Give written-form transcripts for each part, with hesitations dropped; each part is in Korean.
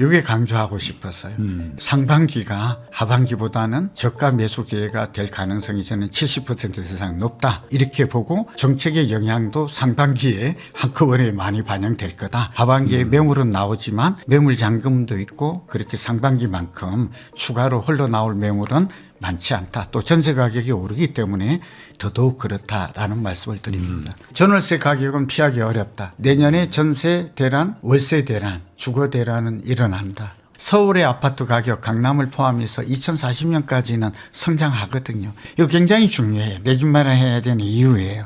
이게 강조하고 싶었어요. 상반기가 하반기보다는 저가 매수 기회가 될 가능성이 저는 70% 이상 높다. 이렇게 보고 정책의 영향도 상반기에 한꺼번에 많이 반영될 거다. 하반기에 매물은 나오지만 매물 잔금도 있고 그렇게 상반기만큼 추가로 흘러나올 매물은 많지 않다. 또 전세 가격이 오르기 때문에 더더욱 그렇다라는 말씀을 드립니다. 전월세 가격은 피하기 어렵다. 내년에 전세 대란, 월세 대란, 주거 대란은 일어난다. 서울의 아파트 가격 강남을 포함해서 2040년까지는 성장하거든요. 이거 굉장히 중요해요. 내 집 마련해야 되는 이유예요.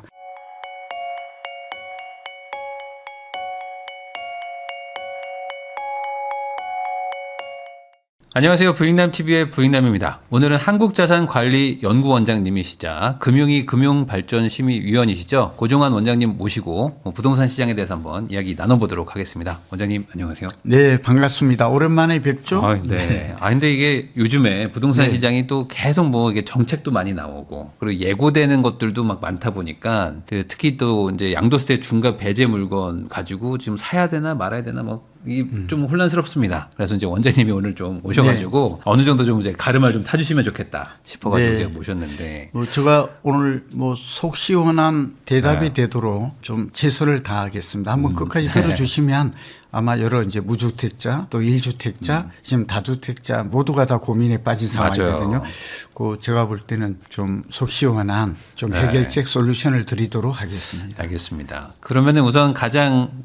안녕하세요. 부익남TV의 부익남입니다. 오늘은 한국자산관리연구원장님이시자 금융위 금융발전심의위원이시죠. 고종환 원장님 모시고 부동산 시장에 대해서 한번 이야기 나눠보도록 하겠습니다. 원장님 안녕하세요. 네, 반갑습니다. 오랜만에 뵙죠? 네. 근데 이게 요즘에 부동산 시장이 또 계속 뭐 이게 정책도 많이 나오고 그리고 예고되는 것들도 막 많다 보니까 특히 또 이제 양도세 중과 배제 물건 가지고 지금 사야 되나 말아야 되나 뭐 이게 좀 혼란스럽습니다. 그래서 이제 원장님이 오늘 좀 오셔가지고 어느 정도 좀 이제 가름을 좀 타주시면 좋겠다 싶어가지고 제가 모셨는데. 제가 오늘 속 시원한 대답이 되도록 좀 최선을 다하겠습니다. 한번 끝까지 들어주시면 아마 여러 이제 무주택자 또 1주택자 지금 다주택자 모두가 다 고민에 빠진 상황이거든요. 제가 볼 때는 좀 속 시원한 좀 해결책 솔루션을 드리도록 하겠습니다. 알겠습니다. 그러면은 우선 가장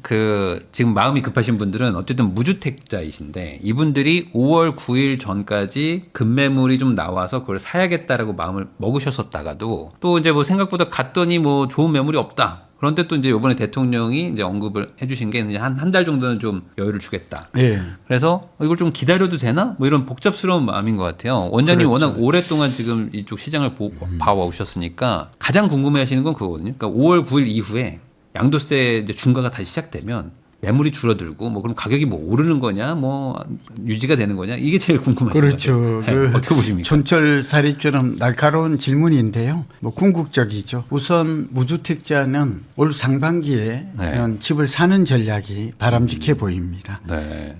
지금 마음이 급하신 분들은 어쨌든 무주택자이신데 이분들이 5월 9일 전까지 급매물이 좀 나와서 그걸 사야겠다라고 마음을 먹으셨었다가도 또 이제 뭐 생각보다 갔더니 뭐 좋은 매물이 없다. 그런데 또 이제 이번에 대통령이 이제 언급을 해주신 게 한 달 정도는 좀 여유를 주겠다. 네. 그래서 이걸 좀 기다려도 되나? 뭐 이런 복잡스러운 마음인 것 같아요. 원장님 그렇죠. 워낙 오랫동안 지금 이쪽 시장을 봐오셨으니까 가장 궁금해하시는 건 그거거든요. 그러니까 5월 9일 이후에 양도세 이제 중과가 다시 시작되면 매물이 줄어들고 뭐 그럼 가격이 뭐 오르는 거냐, 뭐 유지가 되는 거냐 이게 제일 궁금해요. 그렇죠. 어떻게 보십니까? 촌철살인처럼 날카로운 질문인데요. 뭐 궁극적이죠. 우선 무주택자는 올 상반기에 집을 사는 전략이 바람직해 보입니다.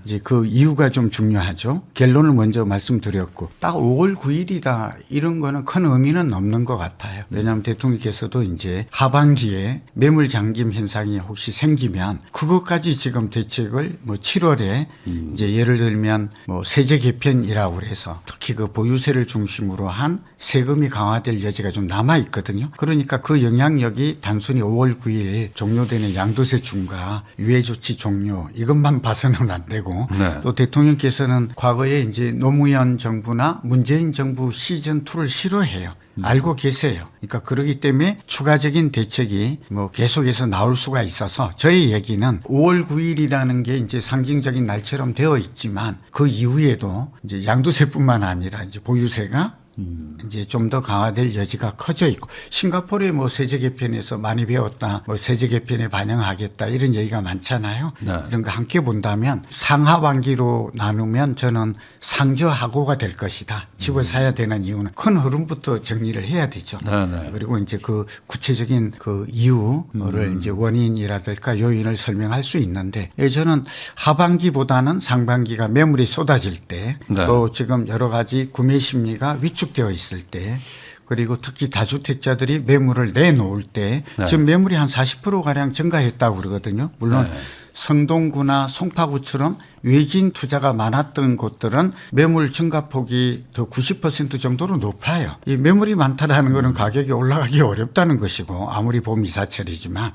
이제 그 이유가 좀 중요하죠. 결론을 먼저 말씀드렸고 딱 5월 9일이다 이런 거는 큰 의미는 없는 것 같아요. 왜냐하면 대통령께서도 이제 하반기에 매물 잠김 현상이 혹시 생기면 그것까지 지금 대책을 뭐 7월에 이제 예를 들면 뭐 세제 개편이라고 그래서 특히 그 보유세를 중심으로 한 세금이 강화될 여지가 좀 남아 있거든요. 그러니까 그 영향력이 단순히 5월 9일 종료되는 양도세 중과 유예 조치 종료 이것만 봐서는 안 되고 또 대통령께서는 과거에 이제 노무현 정부나 문재인 정부 시즌 2를 싫어해요. 알고 계세요. 그러니까 그러기 때문에 추가적인 대책이 뭐 계속해서 나올 수가 있어서 저희 얘기는 5월 9일이라는 게 이제 상징적인 날처럼 되어 있지만 그 이후에도 이제 양도세뿐만 아니라 이제 보유세가 이제 좀 더 강화될 여지가 커져 있고 싱가포르의 뭐 세제 개편에서 많이 배웠다, 뭐 세제 개편에 반영하겠다 이런 얘기가 많잖아요. 이런 거 함께 본다면 상하반기로 나누면 저는 상저하고가 될 것이다. 집을 사야 되는 이유는 큰 흐름부터 정리를 해야 되죠. 그리고 이제 그 구체적인 그 이유를 이제 원인이라든가 요인을 설명할 수 있는데 저는 하반기보다는 상반기가 매물이 쏟아질 때 또 지금 여러 가지 구매 심리가 위축되어 있을 때 그리고 특히 다주택자들이 매물을 내놓을 때 지금 매물이 한 40%가량 증가했다고 그러거든요. 물론 성동구나 송파구처럼 외진 투자가 많았던 곳들은 매물 증가폭이 더 90% 정도로 높아요. 이 매물이 많다라는 것은 가격이 올라가기 어렵다는 것이고 아무리 봄 이사철이지만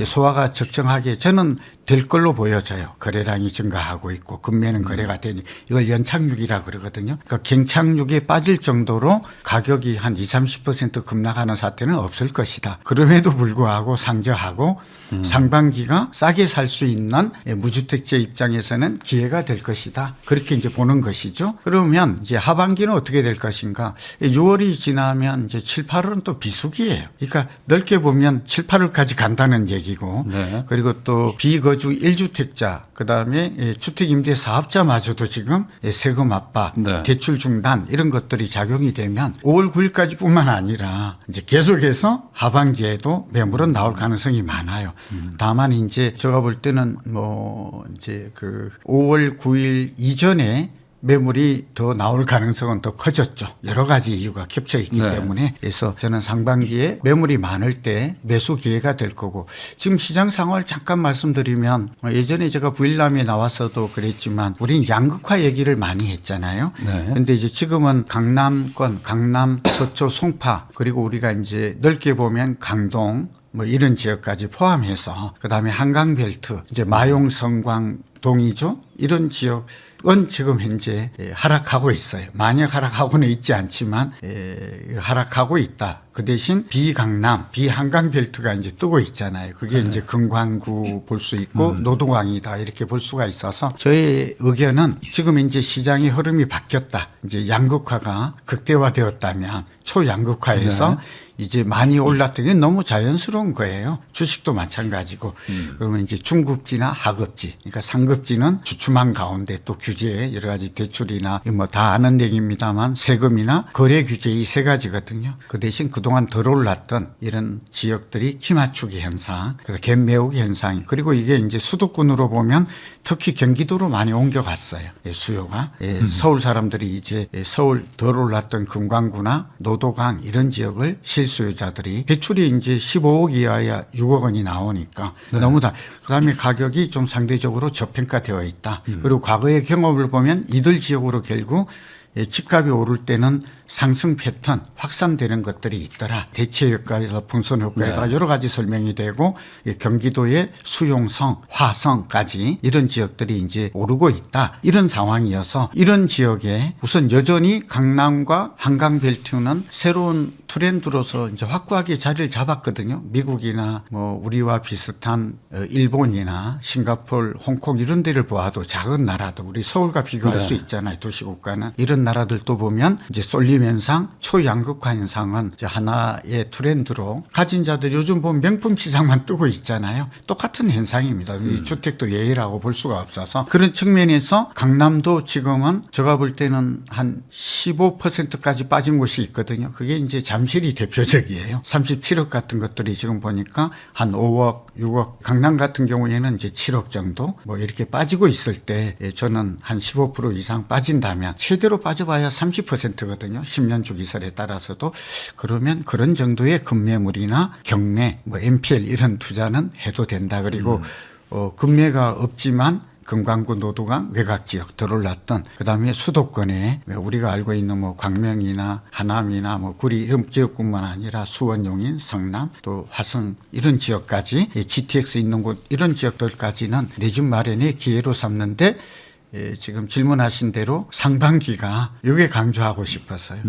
소화가 적정하게 저는 될 걸로 보여져요. 거래량이 증가하고 있고 금매는 거래가 되니 이걸 연착륙이라 그러거든요. 그러니까 갱착륙에 빠질 정도로 가격이 한 20, 30% 급락하는 사태는 없을 것이다. 그럼에도 불구하고 상저하고 상반기가 싸게 살 수 있는 무주택자 입장에서는 기회가 될 것이다. 그렇게 이제 보는 것이죠. 그러면 이제 하반기는 어떻게 될 것인가? 6월이 지나면 이제 7, 8월은 또 비수기예요. 그러니까 넓게 보면 7, 8월까지 간다는 얘기고 그리고 또 비거주 1주택자 그다음에 주택임대 사업자마저도 지금 세금 압박, 대출 중단 이런 것들이 작용이 되면 5월 9일까지뿐만 아니라 이제 계속해서 하반기에도 매물은 나올 가능성이 많아요. 다만 이제 제가 볼 때는 뭐 이제 그 5월 9일 이전에 매물이 더 나올 가능성은 더 커졌죠. 여러 가지 이유가 겹쳐 있기 네. 때문에. 그래서 저는 상반기에 매물이 많을 때 매수 기회가 될 거고, 지금 시장 상황을 잠깐 말씀드리면 예전에 제가 부일남에 나와서도 그랬지만 우린 양극화 얘기를 많이 했잖아요. 그런데 이제 지금은 강남권, 강남, 서초, 송파, 그리고 우리가 이제 넓게 보면 강동 뭐 이런 지역까지 포함해서, 그다음에 한강벨트, 이제 마용, 성광, 동이죠. 이런 지역은 지금 현재 하락하고 있어요. 만약 하락하고는 있지 않지만 하락하고 있다. 그 대신 비강남, 비한강벨트가 이제 뜨고 있잖아요. 그게 이제 금광구 볼 수 있고 노동광이다 이렇게 볼 수가 있어서, 저의 의견은 지금 이제 시장의 흐름이 바뀌었다. 이제 양극화가 극대화되었다면 초양극화에서 이제 많이 올랐던 게 너무 자연스러운 거예요. 주식도 마찬가지고. 그러면 이제 중급지나 하급지, 그러니까 상급지는 주춤한 가운데 또 규제, 여러 가지 대출이나 뭐 다 아는 얘기입니다만 세금이나 거래 규제 이 세 가지거든요. 그 대신 그동안 덜 올랐던 이런 지역들이 키 맞추기 현상, 그래서 갭 메우기 현상, 그리고 이게 이제 수도권으로 보면 특히 경기도로 많이 옮겨갔어요. 수요가. 서울 사람들이 이제 서울 덜 올랐던 금광구나 노도강 이런 지역을 실수요자들이, 대출이 이제 15억 이하야 6억 원이 나오니까 너무 다. 그다음에 가격이 좀 상대적으로 저평가되어 있다. 그리고 과거의 경험을 보면 이들 지역으로 결국 집값이 오를 때는 상승 패턴 확산되는 것들이 있더라. 대체 효과에서 풍선 효과에다 여러 가지 설명이 되고, 경기도의 수용성, 화성까지 이런 지역들이 이제 오르고 있다. 이런 상황이어서 이런 지역에 우선 여전히 강남과 한강벨트는 새로운 트렌드로서 이제 확고하게 자리를 잡았거든요. 미국이나 뭐 우리와 비슷한 일본이나 싱가포르, 홍콩 이런 데를 보아도 작은 나라도 우리 서울과 비교할 수 있잖아요. 도시국가는. 이런 나라들도 보면 이제 쏠림 현상, 초양극화 현상은 이제 하나의 트렌드로 가진 자들이 요즘 보면 명품 시장만 뜨고 있잖아요. 똑같은 현상입니다. 주택도 예외라고 볼 수가 없어서 그런 측면에서 강남도 지금은 제가 볼 때는 한 15%까지 빠진 곳이 있거든요. 그게 이제 잠실이 대표적이에요. 37억 같은 것들이 지금 보니까 한 5억, 6억, 강남 같은 경우에는 이제 7억 정도 뭐 이렇게 빠지고 있을 때 저는 한 15% 이상 빠진다면 최대로 빠져봐야 30%거든요. 10년 주기설에 따라서도. 그러면 그런 정도의 급매물이나 경매, 뭐 NPL 이런 투자는 해도 된다. 그리고 급매가 없지만 금광구, 노도강, 외곽지역 덜 올랐던, 그다음에 수도권에 우리가 알고 있는 뭐 광명이나 하남이나 뭐 구리 이런 지역뿐만 아니라 수원, 용인, 성남, 또 화성 이런 지역까지 GTX 있는 곳 이런 지역들까지는 내 집 마련의 기회로 삼는데, 지금 질문하신 대로 상반기가 이게 강조하고 싶었어요.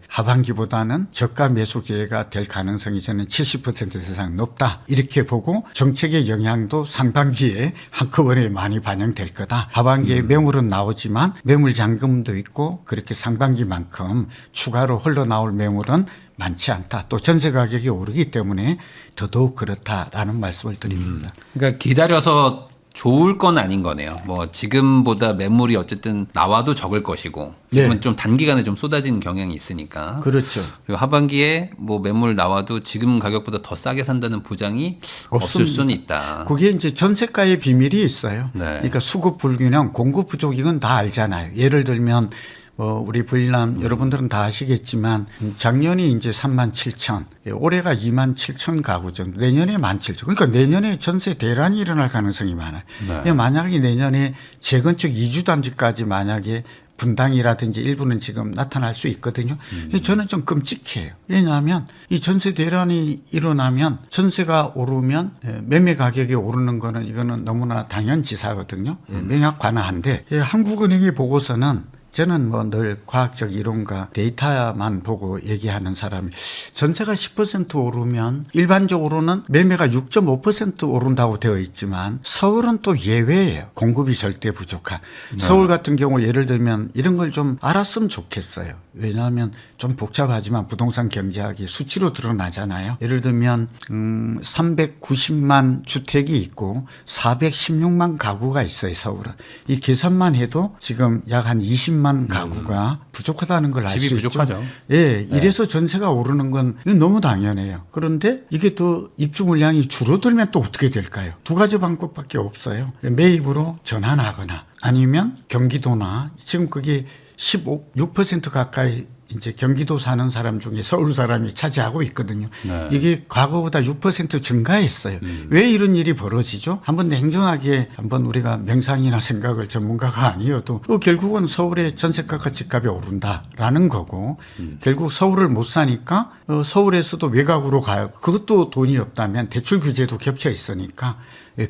하반기보다는 저가 매수 기회가 될 가능성이 저는 70% 이상 높다. 이렇게 보고 정책의 영향도 상반기에 한꺼번에 많이 반영될 거다. 하반기에 매물은 나오지만 매물 잔금도 있고 그렇게 상반기만큼 추가로 흘러나올 매물은 많지 않다. 또 전세 가격이 오르기 때문에 더더욱 그렇다라는 말씀을 드립니다. 그러니까 기다려서 좋을 건 아닌 거네요. 뭐 지금보다 매물이 어쨌든 나와도 적을 것이고, 지금은 좀 단기간에 좀 쏟아지는 경향이 있으니까. 그렇죠. 그리고 하반기에 뭐 매물 나와도 지금 가격보다 더 싸게 산다는 보장이 없을 수는 있다. 그게 이제 전세가의 비밀이 있어요. 네. 그러니까 수급 불균형, 공급 부족 이건 다 알잖아요. 예를 들면 우리 부일남 여러분들은 다 아시겠지만 작년이 이제 37,000, 올해가 27,000 가구 정도, 내년에 17,000. 그러니까 내년에 전세 대란이 일어날 가능성이 많아요. 네. 만약에 내년에 재건축 이주단지까지 만약에 분당이라든지 일부는 지금 나타날 수 있거든요. 저는 좀 끔찍해요. 왜냐하면 이 전세 대란이 일어나면 전세가 오르면 매매 가격이 오르는 거는 이거는 너무나 당연지사거든요. 명확 관화한데, 한국은행의 보고서는 저는 뭐 늘 과학적 이론과 데이터만 보고 얘기하는 사람이, 전세가 10% 오르면 일반적으로는 매매가 6.5% 오른다고 되어 있지만 서울은 또 예외예요. 공급이 절대 부족한. 서울 같은 경우 예를 들면 이런 걸 좀 알았으면 좋겠어요. 왜냐하면 좀 복잡하지만 부동산 경제학이 수치로 드러나잖아요. 예를 들면 390만 주택이 있고 416만 가구가 있어요. 서울은. 이 계산만 해도 지금 약 한 20만 2천만 가구가 부족하다는 걸 알 수 집이 있죠. 부족하죠. 예, 이래서 전세가 오르는 건 이건 너무 당연해요. 그런데 이게 또 입주 물량이 줄어들면 또 어떻게 될까요? 두 가지 방법밖에 없어요. 매입으로 전환하거나 아니면 경기도나 지금 그게 6% 가까이 이제 경기도 사는 사람 중에 서울 사람이 차지하고 있거든요. 네. 이게 과거보다 6% 증가했어요. 왜 이런 일이 벌어지죠? 한번 냉정하게 한번 우리가 명상이나 생각을 전문가가 아니어도 결국은 서울의 전세가가 집값이 오른다라는 거고 결국 서울을 못 사니까 서울에서도 외곽으로 가요. 그것도 돈이 없다면 대출 규제도 겹쳐 있으니까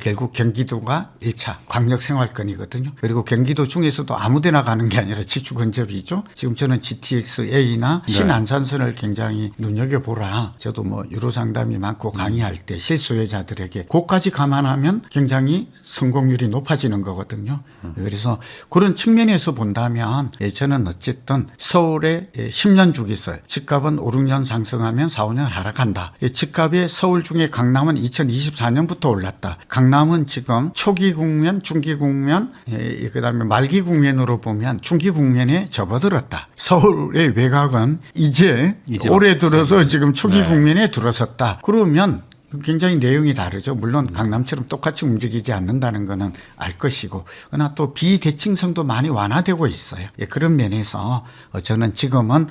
결국 경기도가 1차 광역생활권이거든요. 그리고 경기도 중에서도 아무데나 가는 게 아니라 직주근접이죠. 지금 저는 GTX-A나 신안산선을 굉장히 눈여겨보라. 저도 뭐 유로상담이 많고 강의할 때 실소유자들에게 그까지 감안하면 굉장히 성공률이 높아지는 거거든요. 그래서 그런 측면에서 본다면 저는 어쨌든 서울의 10년 주기설 집값은 5, 6년 상승하면 4, 5년 하락한다. 집값의 서울 중에 강남은 2024년부터 올랐다. 강남은 지금 초기 국면, 중기 국면, 그다음에 말기 국면으로 보면 중기 국면에 접어들었다. 서울의 외곽은 이제 올해 들어서 지금 초기 국면에 들어섰다. 그러면 굉장히 내용이 다르죠. 물론 강남처럼 똑같이 움직이지 않는다는 것은 알 것이고 그러나 또 비대칭성도 많이 완화되고 있어요. 그런 면에서 저는 지금은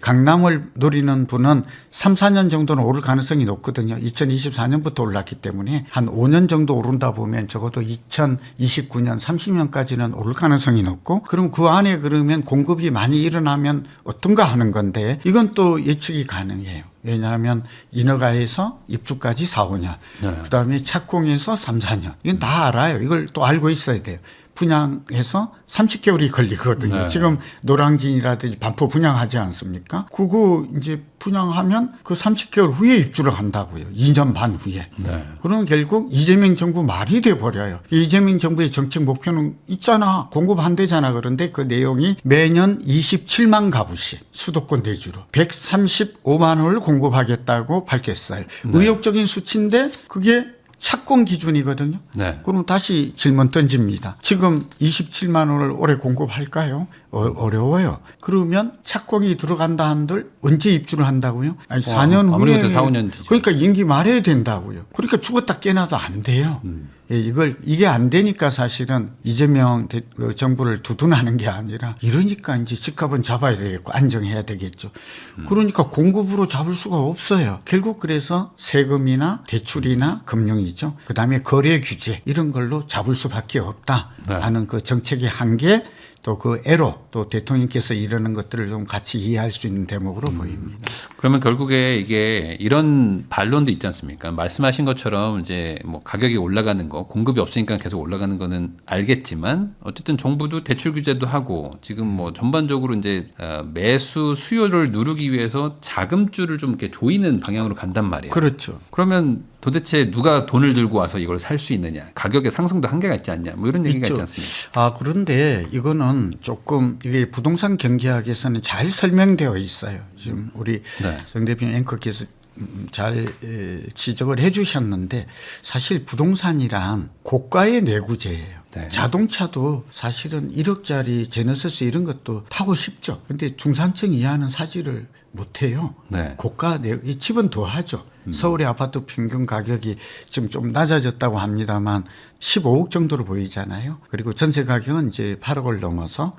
강남을 노리는 분은 3, 4년 정도는 오를 가능성이 높거든요. 2024년부터 올랐기 때문에 한 5년 정도 오른다 보면 적어도 2029년, 30년까지는 오를 가능성이 높고 그럼 그 안에 그러면 공급이 많이 일어나면 어떤가 하는 건데 이건 또 예측이 가능해요. 왜냐하면 인허가에서 입주까지 4, 5년, 그다음에 착공해서 3, 4년. 이건 다 알아요. 이걸 또 알고 있어야 돼요. 분양해서 30개월이 걸리거든요. 네. 지금 노량진이라든지 반포 분양하지 않습니까? 그거 이제 분양하면 그 30개월 후에 입주를 한다고요. 2년 반 후에. 네. 그러면 결국 이재명 정부 말이 돼버려요. 이재명 정부의 정책 목표는 있잖아. 공급한대잖아. 그런데 그 내용이 매년 27만 가구씩 수도권 대주로 135만 원을 공급하겠다고 밝혔어요. 네. 의욕적인 수치인데 그게 착공 기준이거든요. 네. 그럼 다시 질문 던집니다. 지금 27만 원을 올해 공급할까요? 어려워요. 그러면 착공이 들어간다 한들 언제 입주를 한다고요? 아니 4년 후에. 아무래도 4, 5년 뒤죠. 그러니까 임기 말해야 된다고요. 그러니까 죽었다 깨나도 안 돼요. 이게 안 되니까 사실은 이재명 정부를 두둔하는 게 아니라 이러니까 이제 집값은 잡아야 되겠고 안정해야 되겠죠. 그러니까 공급으로 잡을 수가 없어요. 결국 그래서 세금이나 대출이나 금융이죠. 그다음에 거래 규제 이런 걸로 잡을 수밖에 없다 하는 그 정책의 한계 또 그 애로 또 대통령께서 이러는 것들을 좀 같이 이해할 수 있는 대목으로 보입니다. 그러면 결국에 이게 이런 반론도 있지 않습니까? 말씀하신 것처럼 이제 뭐 가격이 올라가는 거, 공급이 없으니까 계속 올라가는 거는 알겠지만 어쨌든 정부도 대출 규제도 하고 지금 뭐 전반적으로 이제 매수 수요를 누르기 위해서 자금줄을 좀 이렇게 조이는 방향으로 간단 말이에요. 그렇죠. 그러면 도대체 누가 돈을 들고 와서 이걸 살 수 있느냐? 가격의 상승도 한계가 있지 않냐? 뭐 이런 얘기가 있지 않습니까? 그런데 이거는 조금 이게 부동산 경제학에서는 잘 설명되어 있어요. 지금 우리 정 대표 앵커께서 잘 지적을 해 주셨는데 사실 부동산이란 고가의 내구재예요. 네. 자동차도 사실은 1억짜리 제너시스 이런 것도 타고 싶죠. 그런데 중산층 이하는 사지를 못해요. 네. 고가 집은 더 하죠. 서울의 아파트 평균 가격이 지금 좀 낮아졌다고 합니다만 15억 정도로 보이잖아요. 그리고 전세 가격은 이제 8억을 넘어서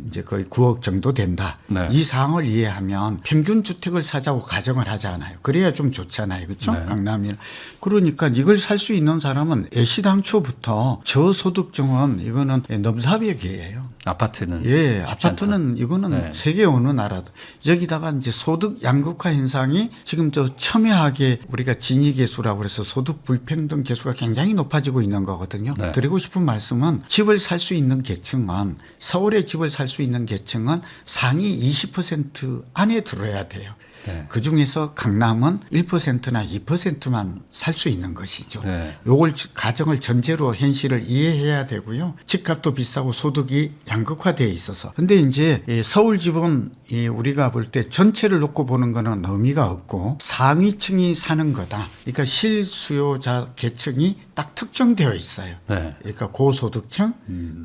이제 거의 9억 정도 된다. 네. 이 상황을 이해하면 평균 주택을 사자고 가정을 하잖아요. 그래야 좀 좋잖아요. 그렇죠? 네. 강남이. 그러니까 이걸 살 수 있는 사람은 애시당초부터 저소득 정원 이거는 넘사벽이에요. 아파트는 아파트는 이거는 세계 어느 나라도 여기다가 이제 소득 양극화 현상이 지금 저 첨예하게 우리가 진위 계수라고 그래서 소득 불평등 계수가 굉장히 높아지고 있는 거거든요. 네. 드리고 싶은 말씀은 집을 살 수 있는 계층은 서울에 집을 살 수 있는 계층은 상위 20% 안에 들어야 돼요. 네. 그중에서 강남은 1%나 2%만 살 수 있는 것이죠. 네. 요걸 가정을 전제로 현실을 이해해야 되고요. 집값도 비싸고 소득이 양극화되어 있어서. 근데 이제 서울 집은 우리가 볼 때 전체를 놓고 보는 거는 의미가 없고 상위층이 사는 거다. 그러니까 실수요자 계층이 딱 특정되어 있어요. 네. 그러니까 고소득층,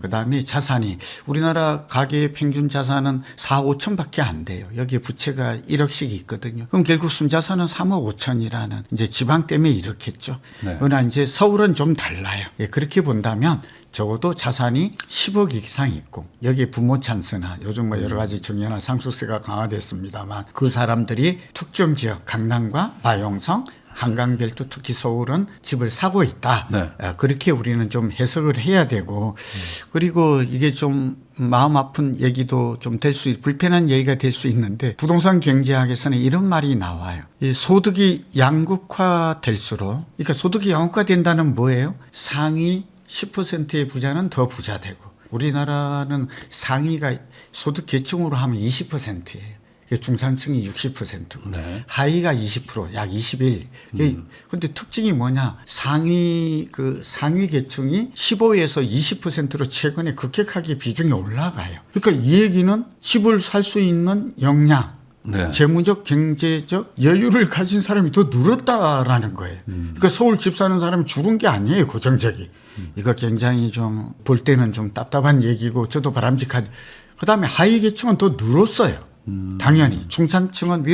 그다음에 자산이 우리나라 가계의 평균 자산은 4, 5천밖에 안 돼요. 여기에 부채가 1억씩 있거든요. 그럼 결국 순자산은 3억 5천이라는 이제 지방 때문에 이렇겠죠. 네. 그러나 이제 서울은 좀 달라요. 그렇게 본다면 적어도 자산이 10억 이상 있고 여기에 부모 찬스나 요즘 뭐 여러 가지 증여나 상속세가 강화됐습니다만 그 사람들이 특정 지역 강남과 마용성 한강별도 특히 서울은 집을 사고 있다. 네. 그렇게 우리는 좀 해석을 해야 되고 그리고 이게 좀 마음 아픈 얘기도 좀 될 수 불편한 얘기가 될 수 있는데 부동산 경제학에서는 이런 말이 나와요. 이 소득이 양극화될수록 그러니까 소득이 양극화된다는 뭐예요? 상위 10%의 부자는 더 부자 되고 우리나라는 상위가 소득 계층으로 하면 20%예요. 중산층이 60%고 네. 하위가 20%, 약 21. 그런데 특징이 뭐냐? 상위 계층이 15에서 20%로 최근에 급격하게 비중이 올라가요. 그러니까 이 얘기는 집을 살 수 있는 역량, 네. 재무적, 경제적 여유를 가진 사람이 더 늘었다라는 거예요. 그러니까 서울 집 사는 사람이 줄은 게 아니에요, 고정적이. 이거 굉장히 좀 볼 때는 좀 답답한 얘기고 저도 바람직하지. 그다음에 하위 계층은 더 늘었어요. 당연히 중산층은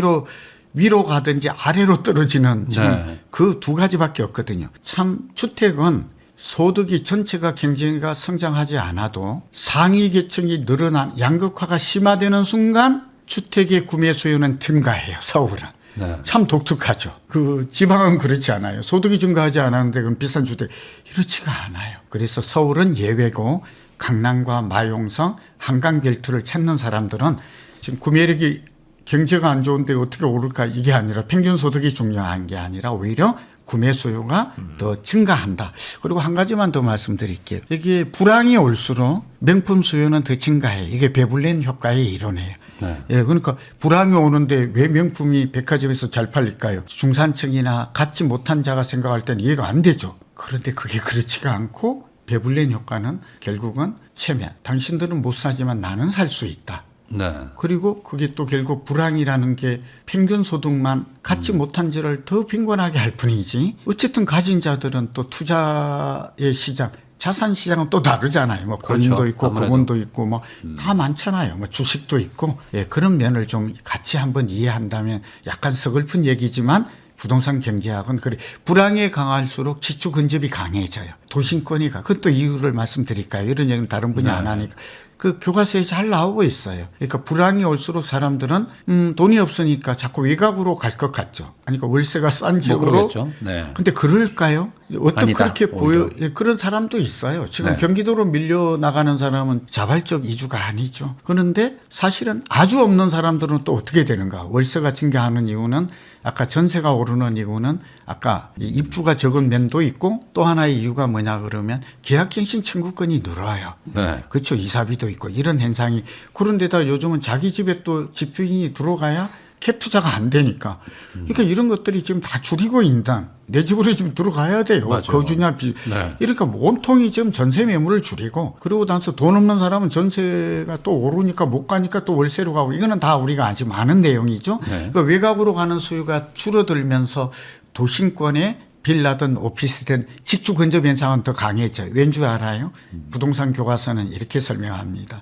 위로 가든지 아래로 떨어지는 네. 그 두 가지밖에 없거든요. 참 주택은 소득이 전체가 경제가 성장하지 않아도 상위 계층이 늘어난 양극화가 심화되는 순간 주택의 구매 수요는 증가해요. 서울은. 네. 참 독특하죠. 그 지방은 그렇지 않아요. 소득이 증가하지 않았는데 그럼 비싼 주택 이렇지가 않아요. 그래서 서울은 예외고 강남과 마용성, 한강벨트를 찾는 사람들은 지금 구매력이 경제가 안 좋은데 어떻게 오를까 이게 아니라 평균 소득이 중요한 게 아니라 오히려 구매 수요가 더 증가한다. 그리고 한 가지만 더 말씀드릴게요. 이게 불황이 올수록 명품 수요는 더 증가해요. 이게 베블렌 효과의 이론이에요. 네. 예, 그러니까 불황이 오는데 왜 명품이 백화점에서 잘 팔릴까요? 중산층이나 갖지 못한 자가 생각할 때는 이해가 안 되죠. 그런데 그게 그렇지가 않고 베블렌 효과는 결국은 체면. 당신들은 못 사지만 나는 살 수 있다. 네. 그리고 그게 또 결국 불황이라는 게 평균 소득만 갖지 못한 자를 더 빈곤하게 할 뿐이지 어쨌든 가진 자들은 또 투자의 시장 자산 시장은 또 다르잖아요. 뭐 고인도 그렇죠. 있고 아무래도. 금원도 있고 뭐 다 많잖아요. 뭐 주식도 있고 그런 면을 좀 같이 한번 이해한다면 약간 서글픈 얘기지만 부동산 경제학은 그래 불황에 강할수록 지주 근접이 강해져요. 도심권이 그것도 이유를 말씀드릴까요? 이런 얘기는 다른 분이 안 하니까. 그 교과서에 잘 나오고 있어요. 그러니까 불황이 올수록 사람들은 돈이 없으니까 자꾸 외곽으로 갈 것 같죠. 그러니까 월세가 싼 지역으로. 그러겠죠. 네. 근데 그럴까요? 어떻게 아니다, 그렇게 보여? 오히려. 그런 사람도 있어요. 지금 네. 경기도로 밀려 나가는 사람은 자발적 이주가 아니죠. 그런데 사실은 아주 없는 사람들은 또 어떻게 되는가? 월세가 증가하는 이유는 아까 전세가 오르는 이유는 아까 입주가 적은 면도 있고 또 하나의 이유가 뭐냐 그러면 계약갱신 청구권이 늘어요. 네. 그렇죠. 이사비도 있고 이런 현상이 그런데다 요즘은 자기 집에 또 집주인이 들어가야 캡 투자가 안 되니까 그러니까 이런 것들이 지금 다 줄이고 있다. 내 집으로 지금 들어가야 돼요. 맞아요. 거주냐 네. 이러니까 온통이 지금 전세 매물을 줄이고 그러고 나서 돈 없는 사람은 전세가 또 오르니까 못 가니까 또 월세로 가고 이거는 다 우리가 아직 많은 내용이죠. 네. 그러니까 외곽으로 가는 수요가 줄어들면서 도심권에 빌라든 오피스든 직주 근접 현상은 더 강해져요. 왠지 알아요? 부동산 교과서는 이렇게 설명합니다.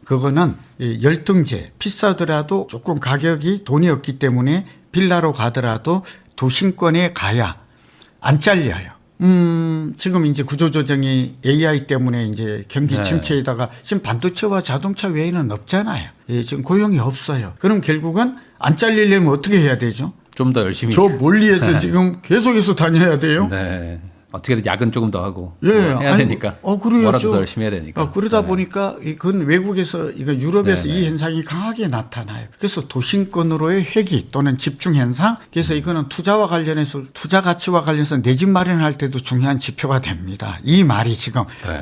그거는 열등제, 비싸더라도 조금 가격이 돈이 없기 때문에 빌라로 가더라도 도심권에 가야 안 잘려요. 지금 이제 구조조정이 AI 때문에 이제 경기 네. 침체에다가 지금 반도체와 자동차 외에는 없잖아요. 지금 고용이 없어요. 그럼 결국은 안 잘리려면 어떻게 해야 되죠? 좀 더 열심히. 저 멀리에서 지금 계속해서 다녀야 돼요. 네. 어떻게든 야근 조금 더 하고 예, 뭐 해야 아니, 되니까 그래야죠. 뭐라도 더 열심히 해야 되니까. 그러다 네. 보니까 이건 외국에서 이거 유럽에서 이 현상이 강하게 나타나요. 그래서 도심권으로의 회귀 또는 집중 현상. 그래서 이거는 투자와 관련해서 투자 가치와 관련해서 내 집 마련할 때도 중요한 지표가 됩니다. 이 말이 지금 네.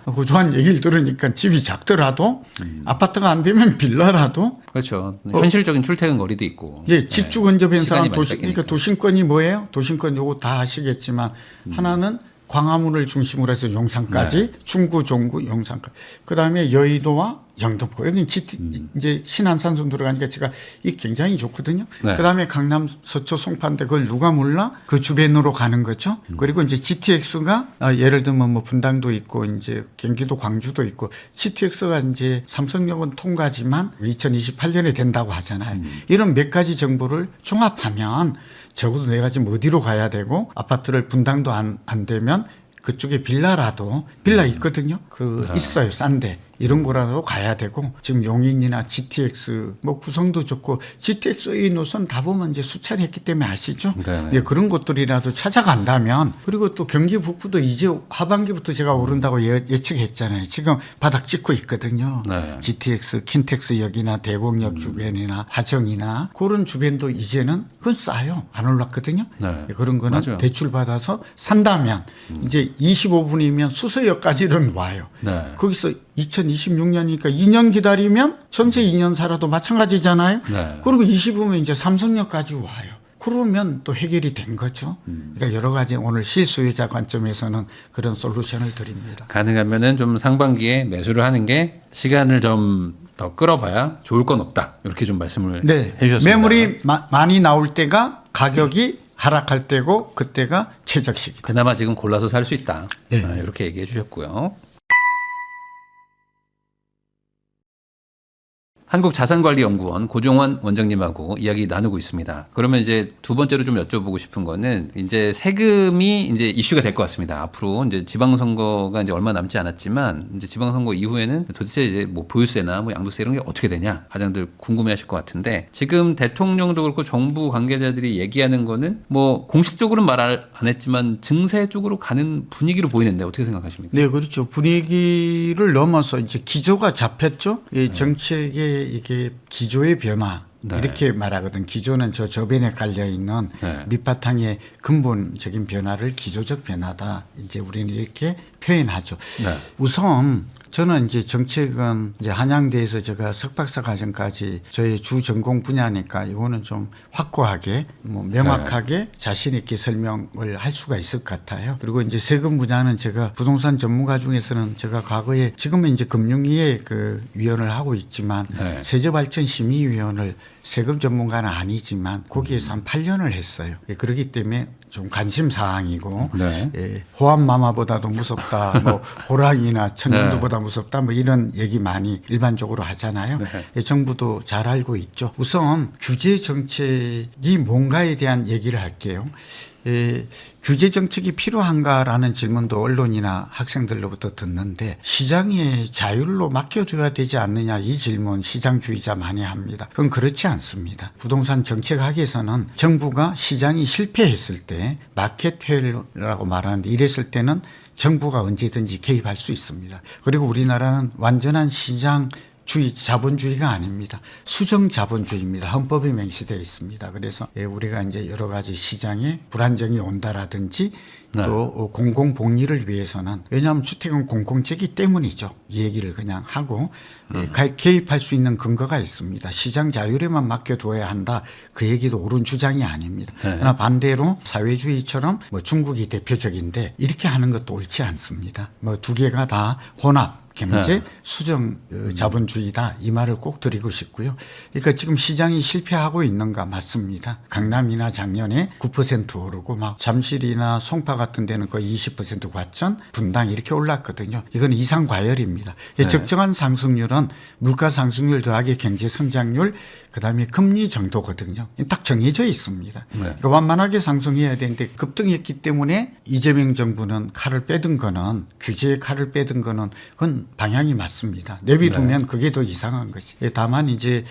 고조한 얘기를 들으니까 집이 작더라도 아파트가 안 되면 빌라라도 그렇죠. 현실적인 출퇴근 거리도 있고. 예, 직주 근접 현상은 시간이 많이 그러니까 뺏기니까. 도심권이 뭐예요? 도심권 요거 다 아시겠지만 하나는 광화문을 중심으로 해서 용산까지 중구, 종구, 용산까지. 그다음에 여의도와 영등포. 여기는 이제 신안산선 들어가니까 제가 이 굉장히 좋거든요. 네. 그다음에 강남 서초 송파인데 그걸 누가 몰라? 그 주변으로 가는 거죠. 그리고 이제 GTX가 예를 들면 뭐 분당도 있고 이제 경기도 광주도 있고 GTX가 이제 삼성역은 통과지만 2028년에 된다고 하잖아요. 이런 몇 가지 정보를 종합하면 적어도 내가 지금 어디로 가야 되고 아파트를 분당도 안 되면 그쪽에 빌라라도 빌라 있거든요. 있어요. 싼데. 이런 거라도 가야 되고 지금 용인이나 GTX 뭐 구성도 좋고 GTX의 노선 다 보면 이제 수차례 했기 때문에 아시죠? 네. 예, 그런 곳들이라도 찾아간다면 그리고 또 경기 북부도 이제 하반기부터 제가 오른다고 예측했잖아요. 지금 바닥 찍고 있거든요. 네. GTX, 킨텍스역이나 대곡역 주변이나 화정이나 그런 주변도 이제는 그건 싸요. 안 올랐거든요. 네. 예, 그런 거는 맞아요. 대출 받아서 산다면 이제 25분이면 수서역까지는 와요. 네. 거기서 2026년이니까 2년 기다리면 전세 2년 살아도 마찬가지잖아요. 네. 그리고 25면 이제 삼성역까지 와요. 그러면 또 해결이 된 거죠. 그러니까 여러 가지 오늘 실수요자 관점에서는 그런 솔루션을 드립니다. 가능하면은 좀 상반기에 매수를 하는 게 시간을 좀 더 끌어봐야 좋을 건 없다. 이렇게 좀 말씀을 해주셨습니다. 매물이 많이 나올 때가 가격이 하락할 때고 그때가 최적 시기. 그나마 지금 골라서 살 수 있다. 네. 이렇게 얘기해 주셨고요. 한국자산관리연구원 고종원 원장님하고 이야기 나누고 있습니다. 그러면 이제 두 번째로 좀 여쭤보고 싶은 거는 이제 세금이 이제 이슈가 될 것 같습니다. 앞으로 이제 지방선거가 이제 얼마 남지 않았지만 이제 지방선거 이후에는 도대체 이제 뭐 보유세나 뭐 양도세 이런 게 어떻게 되냐 가장들 궁금해하실 것 같은데 지금 대통령도 그렇고 정부 관계자들이 얘기하는 거는 뭐 공식적으로는 말 안 했지만 증세 쪽으로 가는 분위기로 보이는데 어떻게 생각하십니까? 네, 그렇죠. 분위기를 넘어서 이제 기조가 잡혔죠. 이 정책의 이게 기조의 변화. 네. 이렇게 말하거든. 기조는 저 저변에 깔려 있는 네. 밑바탕의 근본적인 변화를 기조적 변화다. 이제 우리는 이렇게 표현하죠. 네. 우선 저는 이제 정책은 이제 한양대에서 제가 석박사 과정까지 저의 주 전공 분야니까 이거는 좀 확고하게 뭐 명확하게 자신 있게 설명을 할 수가 있을 것 같아요. 그리고 이제 세금 분야는 제가 부동산 전문가 중에서는 제가 과거에 지금은 이제 금융위에 그 위원을 하고 있지만 네. 세제발전심의위원을 세금 전문가는 아니지만 거기에서 한 8년을 했어요. 예, 그렇기 때문에 좀 관심 사항이고 네. 예, 호암마마보다도 무섭다, 뭐 호랑이나 천년두보다 무섭다, 뭐 이런 얘기 많이 일반적으로 하잖아요. 네. 예, 정부도 잘 알고 있죠. 우선 규제 정책이 뭔가에 대한 얘기를 할게요. 규제 정책이 필요한가라는 질문도 언론이나 학생들로부터 듣는데 시장의 자율로 맡겨줘야 되지 않느냐 이 질문 시장주의자 많이 합니다. 그건 그렇지 않습니다. 부동산 정책학에서는 정부가 시장이 실패했을 때 마켓 페일이라고 말하는데 이랬을 때는 정부가 언제든지 개입할 수 있습니다. 그리고 우리나라는 완전한 시장 자본주의가 아닙니다. 수정 자본주의입니다. 헌법에 명시되어 있습니다. 그래서 우리가 이제 여러 가지 시장에 불안정이 온다라든지 네. 또 공공복리를 위해서는 왜냐하면 주택은 공공재기 때문이죠. 이 얘기를 그냥 하고 개입할 수 있는 근거가 있습니다. 시장 자율에만 맡겨둬야 한다. 그 얘기도 옳은 주장이 아닙니다. 네. 그러나 반대로 사회주의처럼 뭐 중국이 대표적인데 이렇게 하는 것도 옳지 않습니다. 뭐 두 개가 다 혼합. 경제 네. 수정 자본주의다 이 말을 꼭 드리고 싶고요. 그러니까 지금 시장이 실패하고 있는가 맞습니다. 강남이나 작년에 9% 오르고 막 잠실이나 송파 같은 데는 거의 20% 과천, 분당 이렇게 올랐거든요. 이건 이상 과열입니다. 네. 적정한 상승률은 물가 상승률 더하기 경제 성장률 그다음에 금리 정도거든요. 딱 정해져 있습니다. 네. 그러니까 완만하게 상승해야 되는데 급등했기 때문에 이재명 정부는 칼을 빼든 거는 규제의 칼을 빼든 거는 그건 방향이 맞습니다. 내비두면 그게 더 이상한 거지. 다만 이제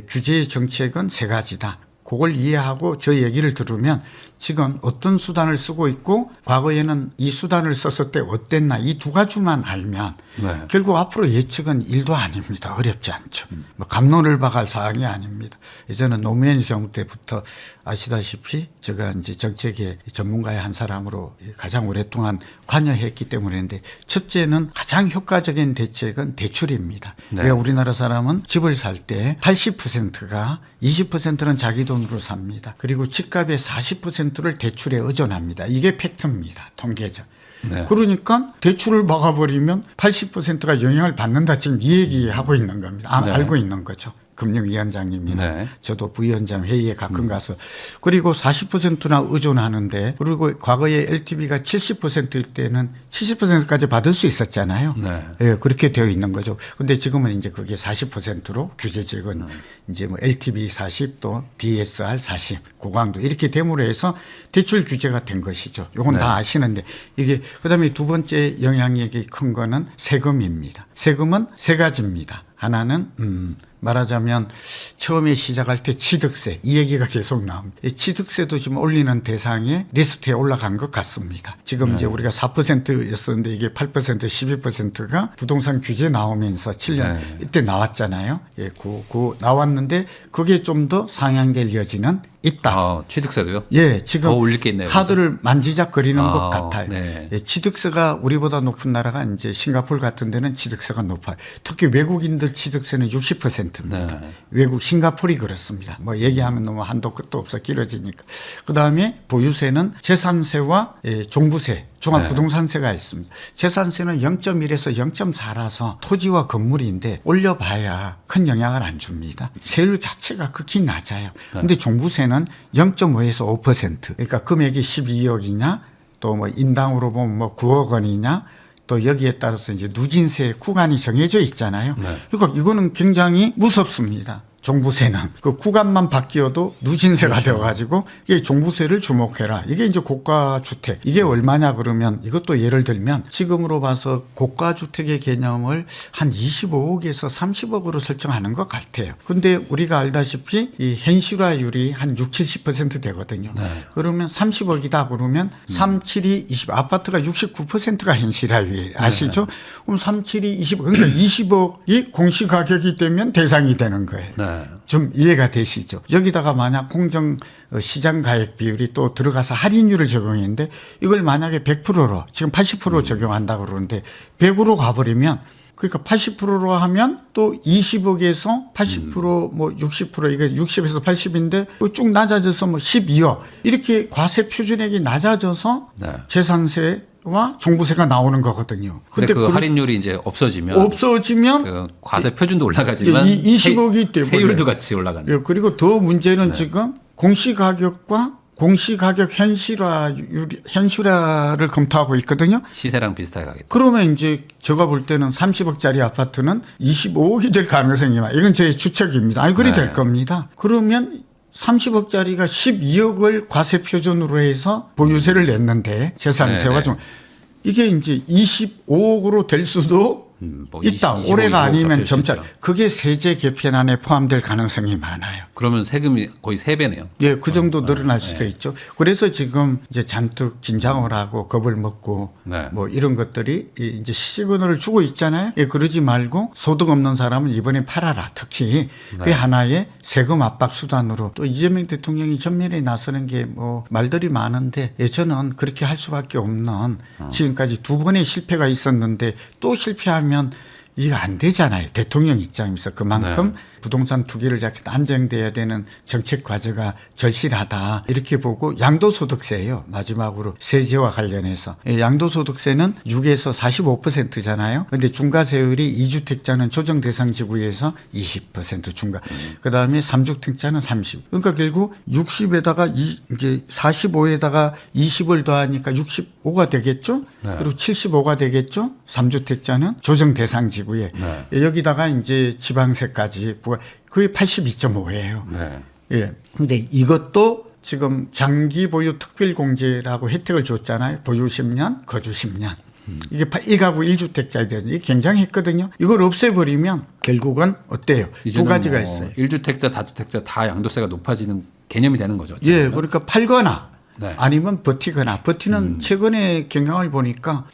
규제 정책은 세 가지다. 그걸 이해하고 저 얘기를 들으면 지금 어떤 수단을 쓰고 있고 과거에는 이 수단을 썼을 때 어땠나 이 두 가지만 알면 네. 결국 앞으로 예측은 일도 아닙니다. 어렵지 않죠. 뭐 갑론을박할 사항이 아닙니다. 예전에 노무현 정부 때부터 아시다시피 제가 이제 정책의 전문가의 한 사람으로 가장 오랫동안 관여했기 때문인데 첫째는 가장 효과적인 대책은 대출입니다. 네. 왜 우리나라 사람은 집을 살 때 80%가 20%는 자기 돈으로 삽니다. 그리고 집값의 40%를 대출에 의존합니다. 이게 팩트입니다. 통계적. 네. 그러니까 대출을 막아버리면 80%가 영향을 받는다 지금 이 얘기하고 있는 겁니다. 네. 알고 있는 거죠. 금융위원장님이나 네. 저도 부위원장 회의에 가끔 가서 그리고 40%나 의존하는데 그리고 과거에 LTV가 70%일 때는 70%까지 받을 수 있었잖아요. 네. 예, 그렇게 되어 있는 거죠. 근데 지금은 이제 그게 40%로 규제직은 이제 뭐 LTV 40 또 DSR 40 고강도 이렇게 됨으로 해서 대출 규제가 된 것이죠. 요건 네. 다 아시는데 이게 그다음에 두 번째 영향력이 큰 거는 세금입니다. 세금은 세 가지입니다. 하나는 말하자면 처음에 시작할 때 취득세 이 얘기가 계속 나옵니다. 이 취득세도 지금 올리는 대상에 리스트에 올라간 것 같습니다. 지금 이제 우리가 4%였었는데 이게 8% 12%가 부동산 규제 나오면서 7년 이때 나왔잖아요. 예, 그 나왔는데 그게 좀 더 상향될 여지는 있다. 취득세도요? 예, 지금 더 올릴 게 있네요. 카드를 만지작거리는 것 같아요. 네. 예, 취득세가 우리보다 높은 나라가 이제 싱가포르 같은 데는 취득세가 높아요. 특히 외국인들 취득세는 60%입니다. 네. 외국 싱가포르이 그렇습니다. 뭐 얘기하면 너무 한도 끝도 없어 길어지니까. 그다음에 보유세는 재산세와 종부세 종합부동산세가 있습니다. 재산세는 0.1에서 0.4라서 토지와 건물인데 올려봐야 큰 영향을 안 줍니다. 세율 자체가 극히 낮아요. 그런데 종부세는 0.5에서 5%. 그러니까 금액이 12억이냐 또 뭐 인당으로 보면 뭐 9억 원이냐 또 여기에 따라서 이제 누진세 구간이 정해져 있잖아요. 네. 그러니까 이거는 굉장히 무섭습니다. 종부세는 그 구간만 바뀌어도 누진세가 그렇죠. 되어가지고 이게 종부세를 주목해라. 이게 이제 고가 주택 이게 얼마냐 그러면 이것도 예를 들면 지금으로 봐서 고가 주택의 개념을 한 25억에서 30억으로 설정하는 것 같아요. 근데 우리가 알다시피 이 현실화율이 한 60, 70% 되거든요. 네. 그러면 30억이다 그러면 3, 7이 20 아파트가 69%가 현실화율이에요. 아시죠? 그럼 3, 7이 20억 그러니까 20억이 공시가격이 되면 대상이 되는 거예요. 네. 좀 이해가 되시죠? 여기다가 만약 공정 시장 가액 비율이 또 들어가서 할인율을 적용했는데 이걸 만약에 100%로 지금 80% 적용한다고 그러는데 100으로 가버리면 그러니까 80%로 하면 또 20억에서 80%뭐 60% 이게 60에서 80인데 쭉 낮아져서 뭐 12억 이렇게 과세 표준액이 낮아져서 네. 재산세와 종부세가 나오는 거거든요. 근데 그 할인율이 이제 없어지면 없어지면 그 과세 표준도 올라가지만 20억이 때문에 세율도 같이 올라간다. 예, 그리고 더 문제는 지금 공시가격과 공시가격 현실화를 검토하고 있거든요. 시세랑 비슷하게 가겠다. 그러면 이제 제가 볼 때는 30억짜리 아파트는 25억이 될 가능성이 많아요. 이건 제 추측입니다. 아니, 그리 될 겁니다. 그러면 30억짜리가 12억을 과세 표준으로 해서 보유세를 냈는데 재산세와 좀 이게 이제 25억으로 될 수도 뭐 있다. 25, 올해가 25 아니면 잡힐 수 점차 있죠. 그게 세제 개편안에 포함될 가능성이 많아요. 그러면 세금이 거의 3배네요. 예, 그 정도 늘어날 수도 있죠. 그래서 지금 이제 잔뜩 긴장을 하고 겁을 먹고 뭐 이런 것들이 이제 시그널을 주고 있잖아요. 예, 그러지 말고 소득 없는 사람은 이번에 팔아라. 특히 그게 하나의 세금 압박 수단으로 또 이재명 대통령이 전면에 나서는 게 뭐 말들이 많은데 저는 그렇게 할 수밖에 없는 지금까지 2번의 실패가 있었는데 또 실패하면 이거 안 되잖아요. 대통령 입장에서 그만큼 부동산 투기를 잡기 안정돼야 되는 정책 과제가 절실하다. 이렇게 보고 양도소득세예요. 마지막으로 세제와 관련해서. 양도소득세는 6에서 45%잖아요. 그런데 중과세율이 2주택자는 조정 대상 지구에서 20% 중과. 그다음에 3주택자는 30. 그러니까 결국 60에다가 이제 45에다가 20을 더하니까 65가 되겠죠. 그리고 75가 되겠죠. 3주택자는 조정 대상 지구에. 여기다가 이제 지방세까지 그게 82.5예요. 예. 근데 이것도 지금 장기 보유 특별 공제라고 혜택을 줬잖아요. 보유 10년, 거주 10년. 이게 1가구 1주택자에 대해서 이게 굉장했거든요. 이걸 없애버리면 결국은 어때요? 두 가지가 있어요. 1주택자, 다주택자 다 양도세가 높아지는 개념이 되는 거죠. 예, 그러니까 팔거나 네. 아니면 버티거나. 버티는 최근에 경향을 보니까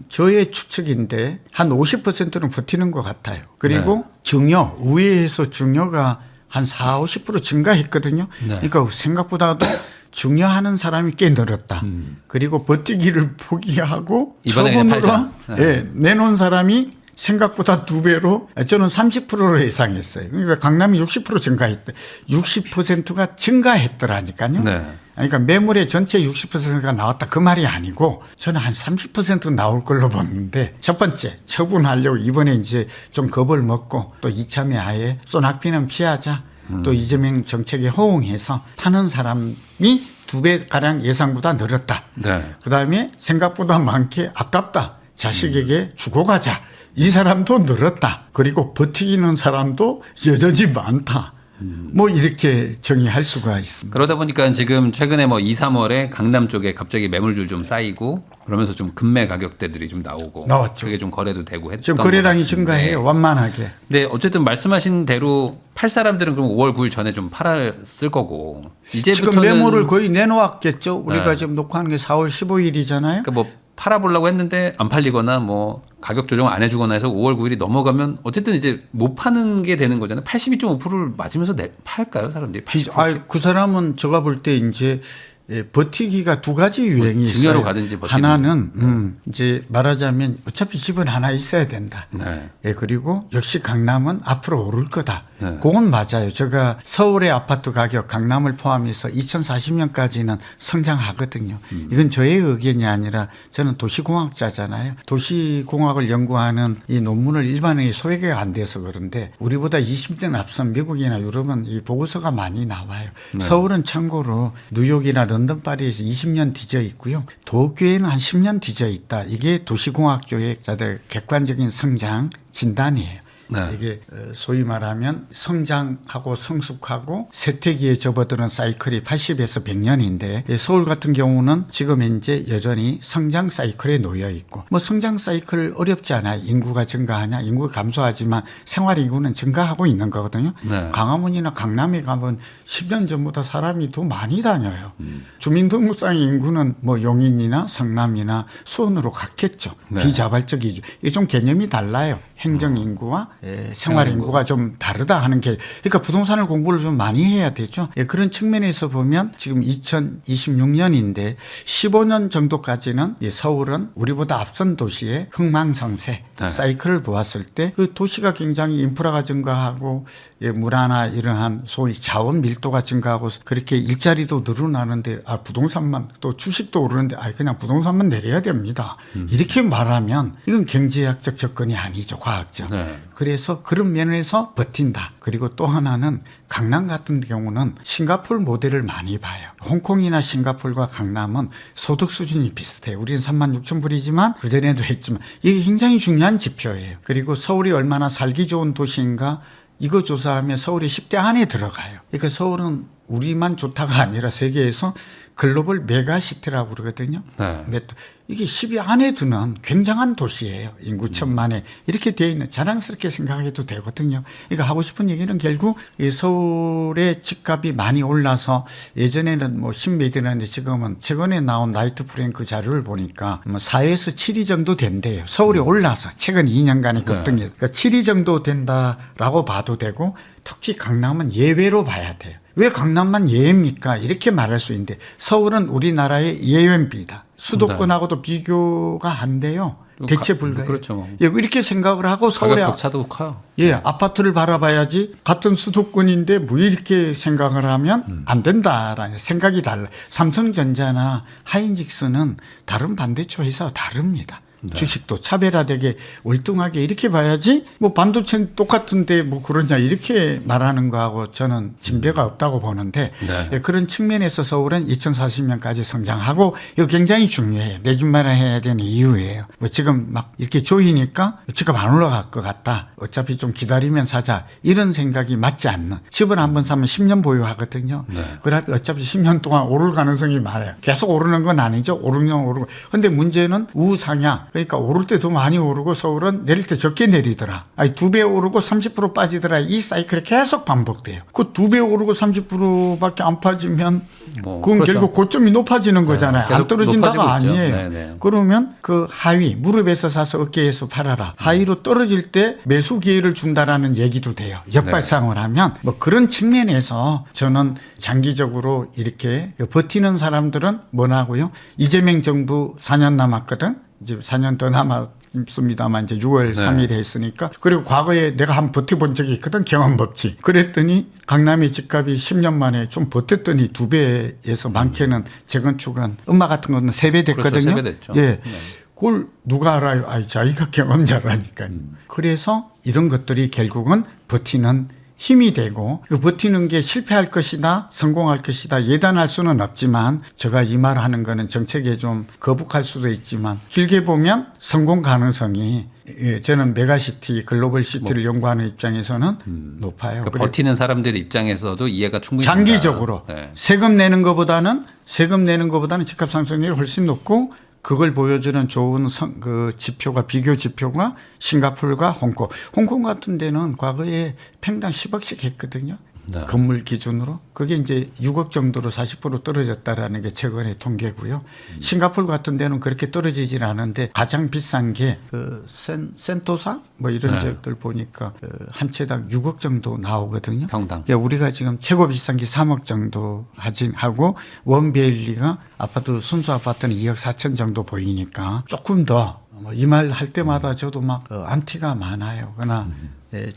저의 추측인데 한 50%는 버티는 것 같아요. 그리고 증여, 우회에서 증여가 한 40, 50% 증가했거든요. 네. 그러니까 생각보다도 증여하는 사람이 꽤 늘었다. 그리고 버티기를 포기하고 이번에 처분으로 네. 내놓은 사람이 생각보다 2배로 저는 30%로 예상했어요. 그러니까 강남이 60% 증가했대. 60%가 증가했더라니까요. 네. 그러니까 매물의 전체 60%가 나왔다 그 말이 아니고 저는 한 30% 나올 걸로 보는데 첫 번째 처분하려고 이번에 이제 좀 겁을 먹고 또 이참에 아예 소낙비는 피하자. 또 이재명 정책에 호응해서 파는 사람이 2배 가량 예상보다 늘었다. 네. 그다음에 생각보다 많게 아깝다. 자식에게 주고 가자. 이 사람도 늘었다. 그리고 버티는 사람도 여전히 많다. 뭐 이렇게 정의할 수가 있습니다. 그러다 보니까 지금 최근에 뭐 2, 3월에 강남 쪽에 갑자기 매물줄 좀 쌓이고 그러면서 좀 금매 가격대들이 좀 나왔죠. 그게 좀 거래도 되고 했던 지금 거래량이 것 같은데. 증가해요. 완만하게. 네, 어쨌든 말씀하신 대로 팔 사람들은 그럼 5월 9일 전에 좀 팔았을 거고 이제부터는 지금 매물을 거의 내놓았겠죠. 우리가 네. 지금 녹화하는 게 4월 15일이잖아요. 그러니까 뭐 팔아보려고 했는데 안 팔리거나 뭐 가격 조정 안 해주거나 해서 5월 9일이 넘어가면 어쨌든 이제 못 파는 게 되는 거잖아요. 82.5%를 맞으면서 팔까요, 사람들이? 그 사람은 제가 볼 때 이제 버티기가 두 가지 유행이 있어요. 증여로 가든지 버티는 하나는 이제 말하자면 어차피 집은 하나 있어야 된다. 네. 예, 그리고 역시 강남은 앞으로 오를 거다. 네. 그건 맞아요. 제가 서울의 아파트 가격 강남을 포함해서 2040년까지는 성장하거든요. 이건 저의 의견이 아니라 저는 도시공학자잖아요. 도시공학을 연구하는 이 논문을 일반인이 소개가 안 돼서 그런데 우리보다 20년 앞선 미국이나 유럽은 이 보고서가 많이 나와요. 네. 서울은 참고로 뉴욕이나 런던, 파리에서 20년 뒤져 있고요. 도쿄에는 한 10년 뒤져 있다. 이게 도시공학조약자들 객관적인 성장 진단이에요. 네. 이게 소위 말하면 성장하고 성숙하고 쇠퇴기에 접어드는 사이클이 80에서 100년인데 서울 같은 경우는 지금 현재 여전히 성장 사이클에 놓여 있고 뭐 성장 사이클 어렵지 않아요. 인구가 증가하냐 인구가 감소하지만 생활 인구는 증가하고 있는 거거든요. 네. 광화문이나 강남에 가면 10년 전보다 사람이 더 많이 다녀요. 주민등록상 인구는 뭐 용인이나 성남이나 수원으로 갔겠죠. 네. 비자발적이죠. 이게 좀 개념이 달라요. 행정 인구와 생활 인구가 좀 다르다 하는 게 그러니까 부동산을 공부를 좀 많이 해야 되죠. 그런 측면에서 보면 지금 2026년인데 15년 정도까지는 서울은 우리보다 앞선 도시의 흥망성쇠 네. 사이클을 보았을 때 그 도시가 굉장히 인프라가 증가하고 문화나 이러한 소위 자원 밀도가 증가하고 그렇게 일자리도 늘어나는데 부동산만 또 주식도 오르는데 그냥 부동산만 내려야 됩니다. 이렇게 말하면 이건 경제학적 접근이 아니죠. 과학적. 네. 그래서 그런 면에서 버틴다. 그리고 또 하나는 강남 같은 경우는 싱가포르 모델을 많이 봐요. 홍콩이나 싱가포르와 강남은 소득 수준이 비슷해요. 우리는 36,000불이지만 그전에도 했지만 이게 굉장히 중요한 지표예요. 그리고 서울이 얼마나 살기 좋은 도시인가 이거 조사하면 서울이 10대 안에 들어가요. 그러니까 서울은 우리만 좋다가 아니라 세계에서 글로벌 메가시티라고 그러거든요. 네. 이게 10위 안에 드는 굉장한 도시예요. 인구 1,000만에 이렇게 되어 있는 자랑스럽게 생각해도 되거든요. 그러니까 하고 싶은 얘기는 결국 이 서울의 집값이 많이 올라서 예전에는 뭐 10몇 이었는데 지금은 최근에 나온 나이트 프랭크 자료를 보니까 뭐 4에서 7위 정도 된대요. 서울이 올라서 최근 2년간의 급등이 그러니까 7위 정도 된다라고 봐도 되고 특히 강남은 예외로 봐야 돼요. 왜 강남만 예외입니까? 이렇게 말할 수 있는데 서울은 우리나라의 예외입니다. 수도권하고도 비교가 안 돼요. 대체 불가해요. 그렇죠. 뭐. 이렇게 생각을 하고 서울의 가격 격차도 커요. 아파트를 바라봐야지 같은 수도권인데 뭐 이렇게 생각을 하면 안 된다라는 생각이 달라요. 삼성전자나 하이닉스는 다른 반도체 회사와 다릅니다. 네. 주식도 차별화되게 월등하게 이렇게 봐야지 뭐 반도체는 똑같은데 뭐 그러냐 이렇게 말하는 거하고 저는 진배가 없다고 보는데 네. 그런 측면에서 서울은 2040년까지 성장하고 이거 굉장히 중요해요. 내 집 마련해야 되는 이유예요. 뭐 지금 막 이렇게 조이니까 집값 안 올라갈 것 같다. 어차피 좀 기다리면 사자 이런 생각이 맞지 않는 집을 한번 사면 10년 보유하거든요. 네. 그래 어차피 10년 동안 오를 가능성이 많아요. 계속 오르는 건 아니죠. 오르면 오르고. 근데 문제는 우상향 그러니까 오를 때도 많이 오르고 서울은 내릴 때 적게 내리더라. 아니 2배 오르고 30% 빠지더라. 이 사이클이 계속 반복돼요. 그 2배 오르고 30%밖에 안 빠지면 그건 그렇죠. 결국 고점이 높아지는 거잖아요. 계속 안 떨어진다가 높아지고 있죠. 아니에요. 네네. 그러면 그 하위 무릎에서 사서 어깨에서 팔아라. 하위로 떨어질 때 매수 기회를 준다라는 얘기도 돼요. 역발상을 하면 뭐 그런 측면에서 저는 장기적으로 이렇게 버티는 사람들은 뭐라고요? 이재명 정부 4년 남았거든. 이제 4년 더 남았습니다만 이제 6월 3일에 했으니까. 그리고 과거에 내가 한번 버텨본 적이 있거든. 경험법지. 그랬더니 강남의 집값이 10년 만에 좀 버텼더니 2배에서 많게는 재건축은 엄마 같은 거는 3배 됐거든요. 그렇죠, 3배 됐죠. 예. 그걸 누가 알아요? 아이, 자기가 경험자라니까. 그래서 이런 것들이 결국은 버티는 힘이 되고 그 버티는 게 실패할 것이다 성공할 것이다 예단할 수는 없지만 제가 이 말하는 거는 정책에 좀 거북할 수도 있지만 길게 보면 성공 가능성이 저는 메가시티 글로벌시티를 연구하는 입장에서는 높아요. 그러니까 버티는 사람들 입장에서도 이해가 충분히 장기적으로 된다. 네. 세금 내는 것보다는 집값 상승률이 훨씬 높고 그걸 보여주는 좋은 그 지표가 비교 지표가 싱가포르가 홍콩 같은 데는 과거에 평당 10억씩 했거든요. 네. 건물 기준으로 그게 이제 6억 정도로 40% 떨어졌다라는 게 최근의 통계고요. 싱가포르 같은 데는 그렇게 떨어지질 않은데 가장 비싼 게 그 센토사 뭐 이런 지역들 보니까 한 채당 6억 정도 나오거든요. 평당. 그러니까 우리가 지금 최고 비싼 게 3억 정도 하고 원베일리가 순수 아파트는 2억 4천 정도 보이니까 조금 더 이 말 할 때마다 저도 막 안티가 많아요. 그러나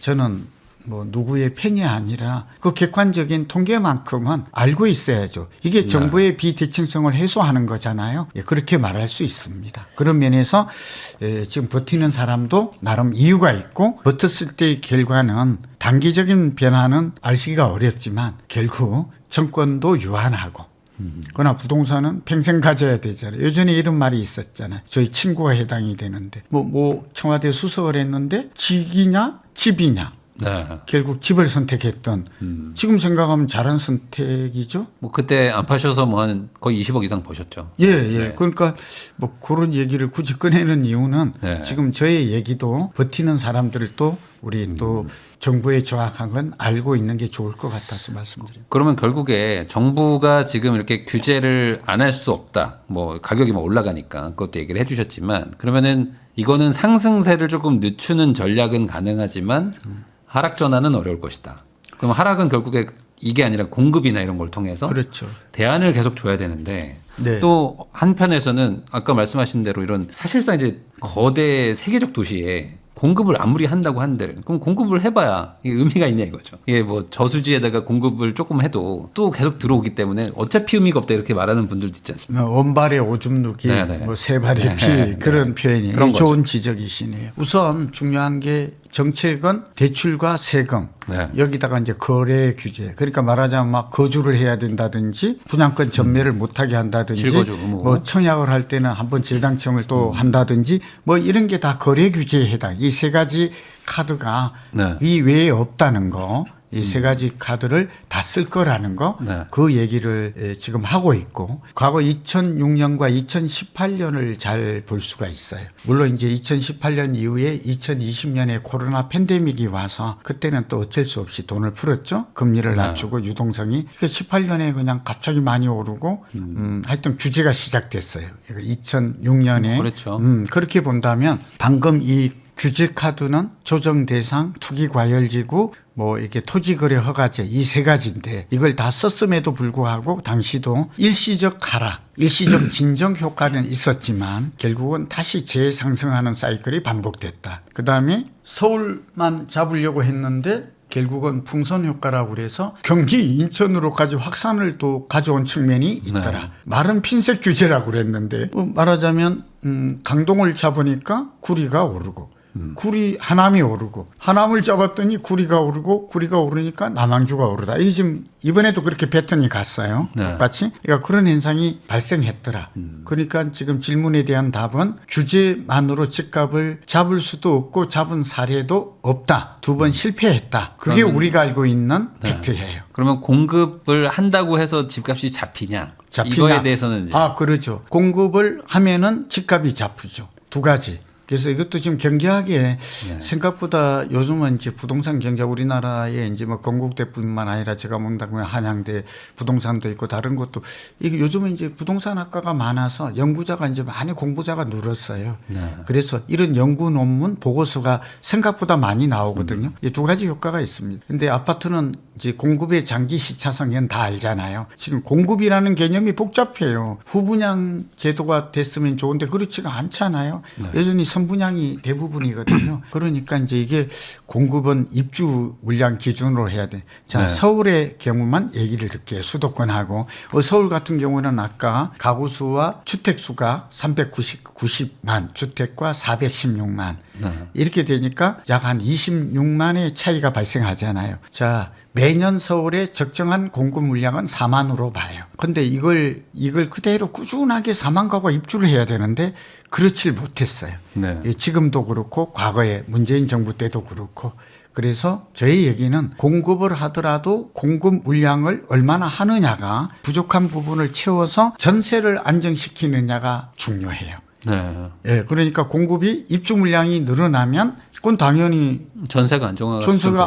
저는 뭐 누구의 편이 아니라 그 객관적인 통계만큼은 알고 있어야죠. 이게 정부의 비대칭성을 해소하는 거잖아요. 그렇게 말할 수 있습니다. 그런 면에서 지금 버티는 사람도 나름 이유가 있고 버텼을 때의 결과는 단기적인 변화는 알기가 어렵지만 결국 정권도 유한하고 그러나 부동산은 평생 가져야 되잖아요. 예전에 이런 말이 있었잖아요. 저희 친구가 해당이 되는데 뭐 청와대 수석을 했는데 직이냐 집이냐 네. 결국 집을 선택했던 지금 생각하면 잘한 선택이죠. 뭐 그때 안 파셔서 뭐 한 거의 20억 이상 버셨죠. 예. 네. 그러니까 뭐 그런 얘기를 굳이 꺼내는 이유는 지금 저의 얘기도 버티는 사람들도 우리 또 정부의 정확한 건 알고 있는 게 좋을 것 같아서 말씀드립니다. 그러면 결국에 정부가 지금 이렇게 규제를 안 할 수 없다. 뭐 가격이 뭐 올라가니까 그것도 얘기를 해주셨지만 그러면은 이거는 상승세를 조금 늦추는 전략은 가능하지만 하락 전환은 어려울 것이다. 그럼 하락은 결국에 이게 아니라 공급이나 이런 걸 통해서 그렇죠. 대안을 계속 줘야 되는데 또 한편에서는 아까 말씀하신 대로 이런 사실상 이제 거대 세계적 도시에 공급을 아무리 한다고 한들 그럼 공급을 해봐야 이게 의미가 있냐 이거죠. 이게 뭐 저수지에다가 공급을 조금 해도 또 계속 들어오기 때문에 어차피 의미가 없다 이렇게 말하는 분들도 있지 않습니까? 원발의 오줌 누기, 뭐 세 발의 피 그런 표현이 그런 좋은 거죠. 지적이시네요. 우선 중요한 게 정책은 대출과 세금 여기다가 이제 거래 규제 그러니까 말하자면 막 거주를 해야 된다든지 분양권 전매를 못하게 한다든지 실거주 의무. 뭐 청약을 할 때는 한번 재당청을 또 한다든지 뭐 이런 게 다 거래 규제에 해당. 이 세 가지 카드가 이 외에 없다는 거. 이 세 가지 카드를 다 쓸 거라는 거, 그 얘기를 지금 하고 있고, 과거 2006년과 2018년을 잘 볼 수가 있어요. 물론 이제 2018년 이후에 2020년에 코로나 팬데믹이 와서 그때는 또 어쩔 수 없이 돈을 풀었죠. 금리를 낮추고 유동성이. 그러니까 18년에 그냥 갑자기 많이 오르고, 하여튼 규제가 시작됐어요. 그러니까 2006년에. 그렇죠. 그렇게 본다면 방금 이 규제 카드는 조정 대상, 투기 과열지구, 뭐 이렇게 토지거래 허가제 이 세 가지인데 이걸 다 썼음에도 불구하고 당시도 일시적 하락, 일시적 진정 효과는 있었지만 결국은 다시 재상승하는 사이클이 반복됐다. 그다음에 서울만 잡으려고 했는데 결국은 풍선 효과라고 그래서 경기 인천으로까지 확산을 또 가져온 측면이 있더라. 말은 핀셋 규제라고 그랬는데 말하자면 강동을 잡으니까 구리가 오르고 구리 하남이 오르고 하남을 잡았더니 구리가 오르고 구리가 오르니까 남항주가 오르다. 이게 지금 이번에도 그렇게 패턴이 갔어요. 똑같이. 그러니까 그런 현상이 발생했더라. 그러니까 지금 질문에 대한 답은 규제만으로 집값을 잡을 수도 없고 잡은 사례도 없다. 2번 실패했다. 그게 우리가 알고 있는 팩트예요. 그러면 공급을 한다고 해서 집값이 잡히냐? 이거에 대해서는 이제 그렇죠. 공급을 하면은 집값이 잡히죠. 두 가지. 그래서 이것도 지금 경제학에 생각보다 요즘은 이제 부동산 경제 우리나라에 이제 뭐 건국대뿐만 아니라 제가 본다면 한양대 부동산도 있고 다른 것도 이게 요즘은 이제 부동산 학과가 많아서 연구자가 이제 많이 공부자가 늘었어요. 그래서 이런 연구 논문 보고서가 생각보다 많이 나오거든요. 이 두 가지 효과가 있습니다. 근데 아파트는 이제 공급의 장기 시차성은 다 알잖아요. 지금 공급이라는 개념이 복잡해요. 후분양 제도가 됐으면 좋은데 그렇지가 않잖아요. 여전히 선분양이 대부분이거든요. 그러니까 이제 이게 공급은 입주 물량 기준으로 해야 돼. 자, 서울의 경우만 얘기를 듣게 수도권하고 서울 같은 경우는 아까 가구 수와 주택 수가 390만 주택과 416만 이렇게 되니까 약 한 26만의 차이가 발생하잖아요. 자, 매년 서울의 적정한 공급 물량은 4만으로 봐요. 근데 이걸 그대로 꾸준하게 4만 가구가 입주를 해야 되는데 그렇질 못했어요. 지금도 그렇고 과거에 문재인 정부 때도 그렇고. 그래서 저희 얘기는 공급을 하더라도 공급 물량을 얼마나 하느냐가 부족한 부분을 채워서 전세를 안정시키느냐가 중요해요. 예, 그러니까 공급이 입주 물량이 늘어나면 그건 당연히 전세가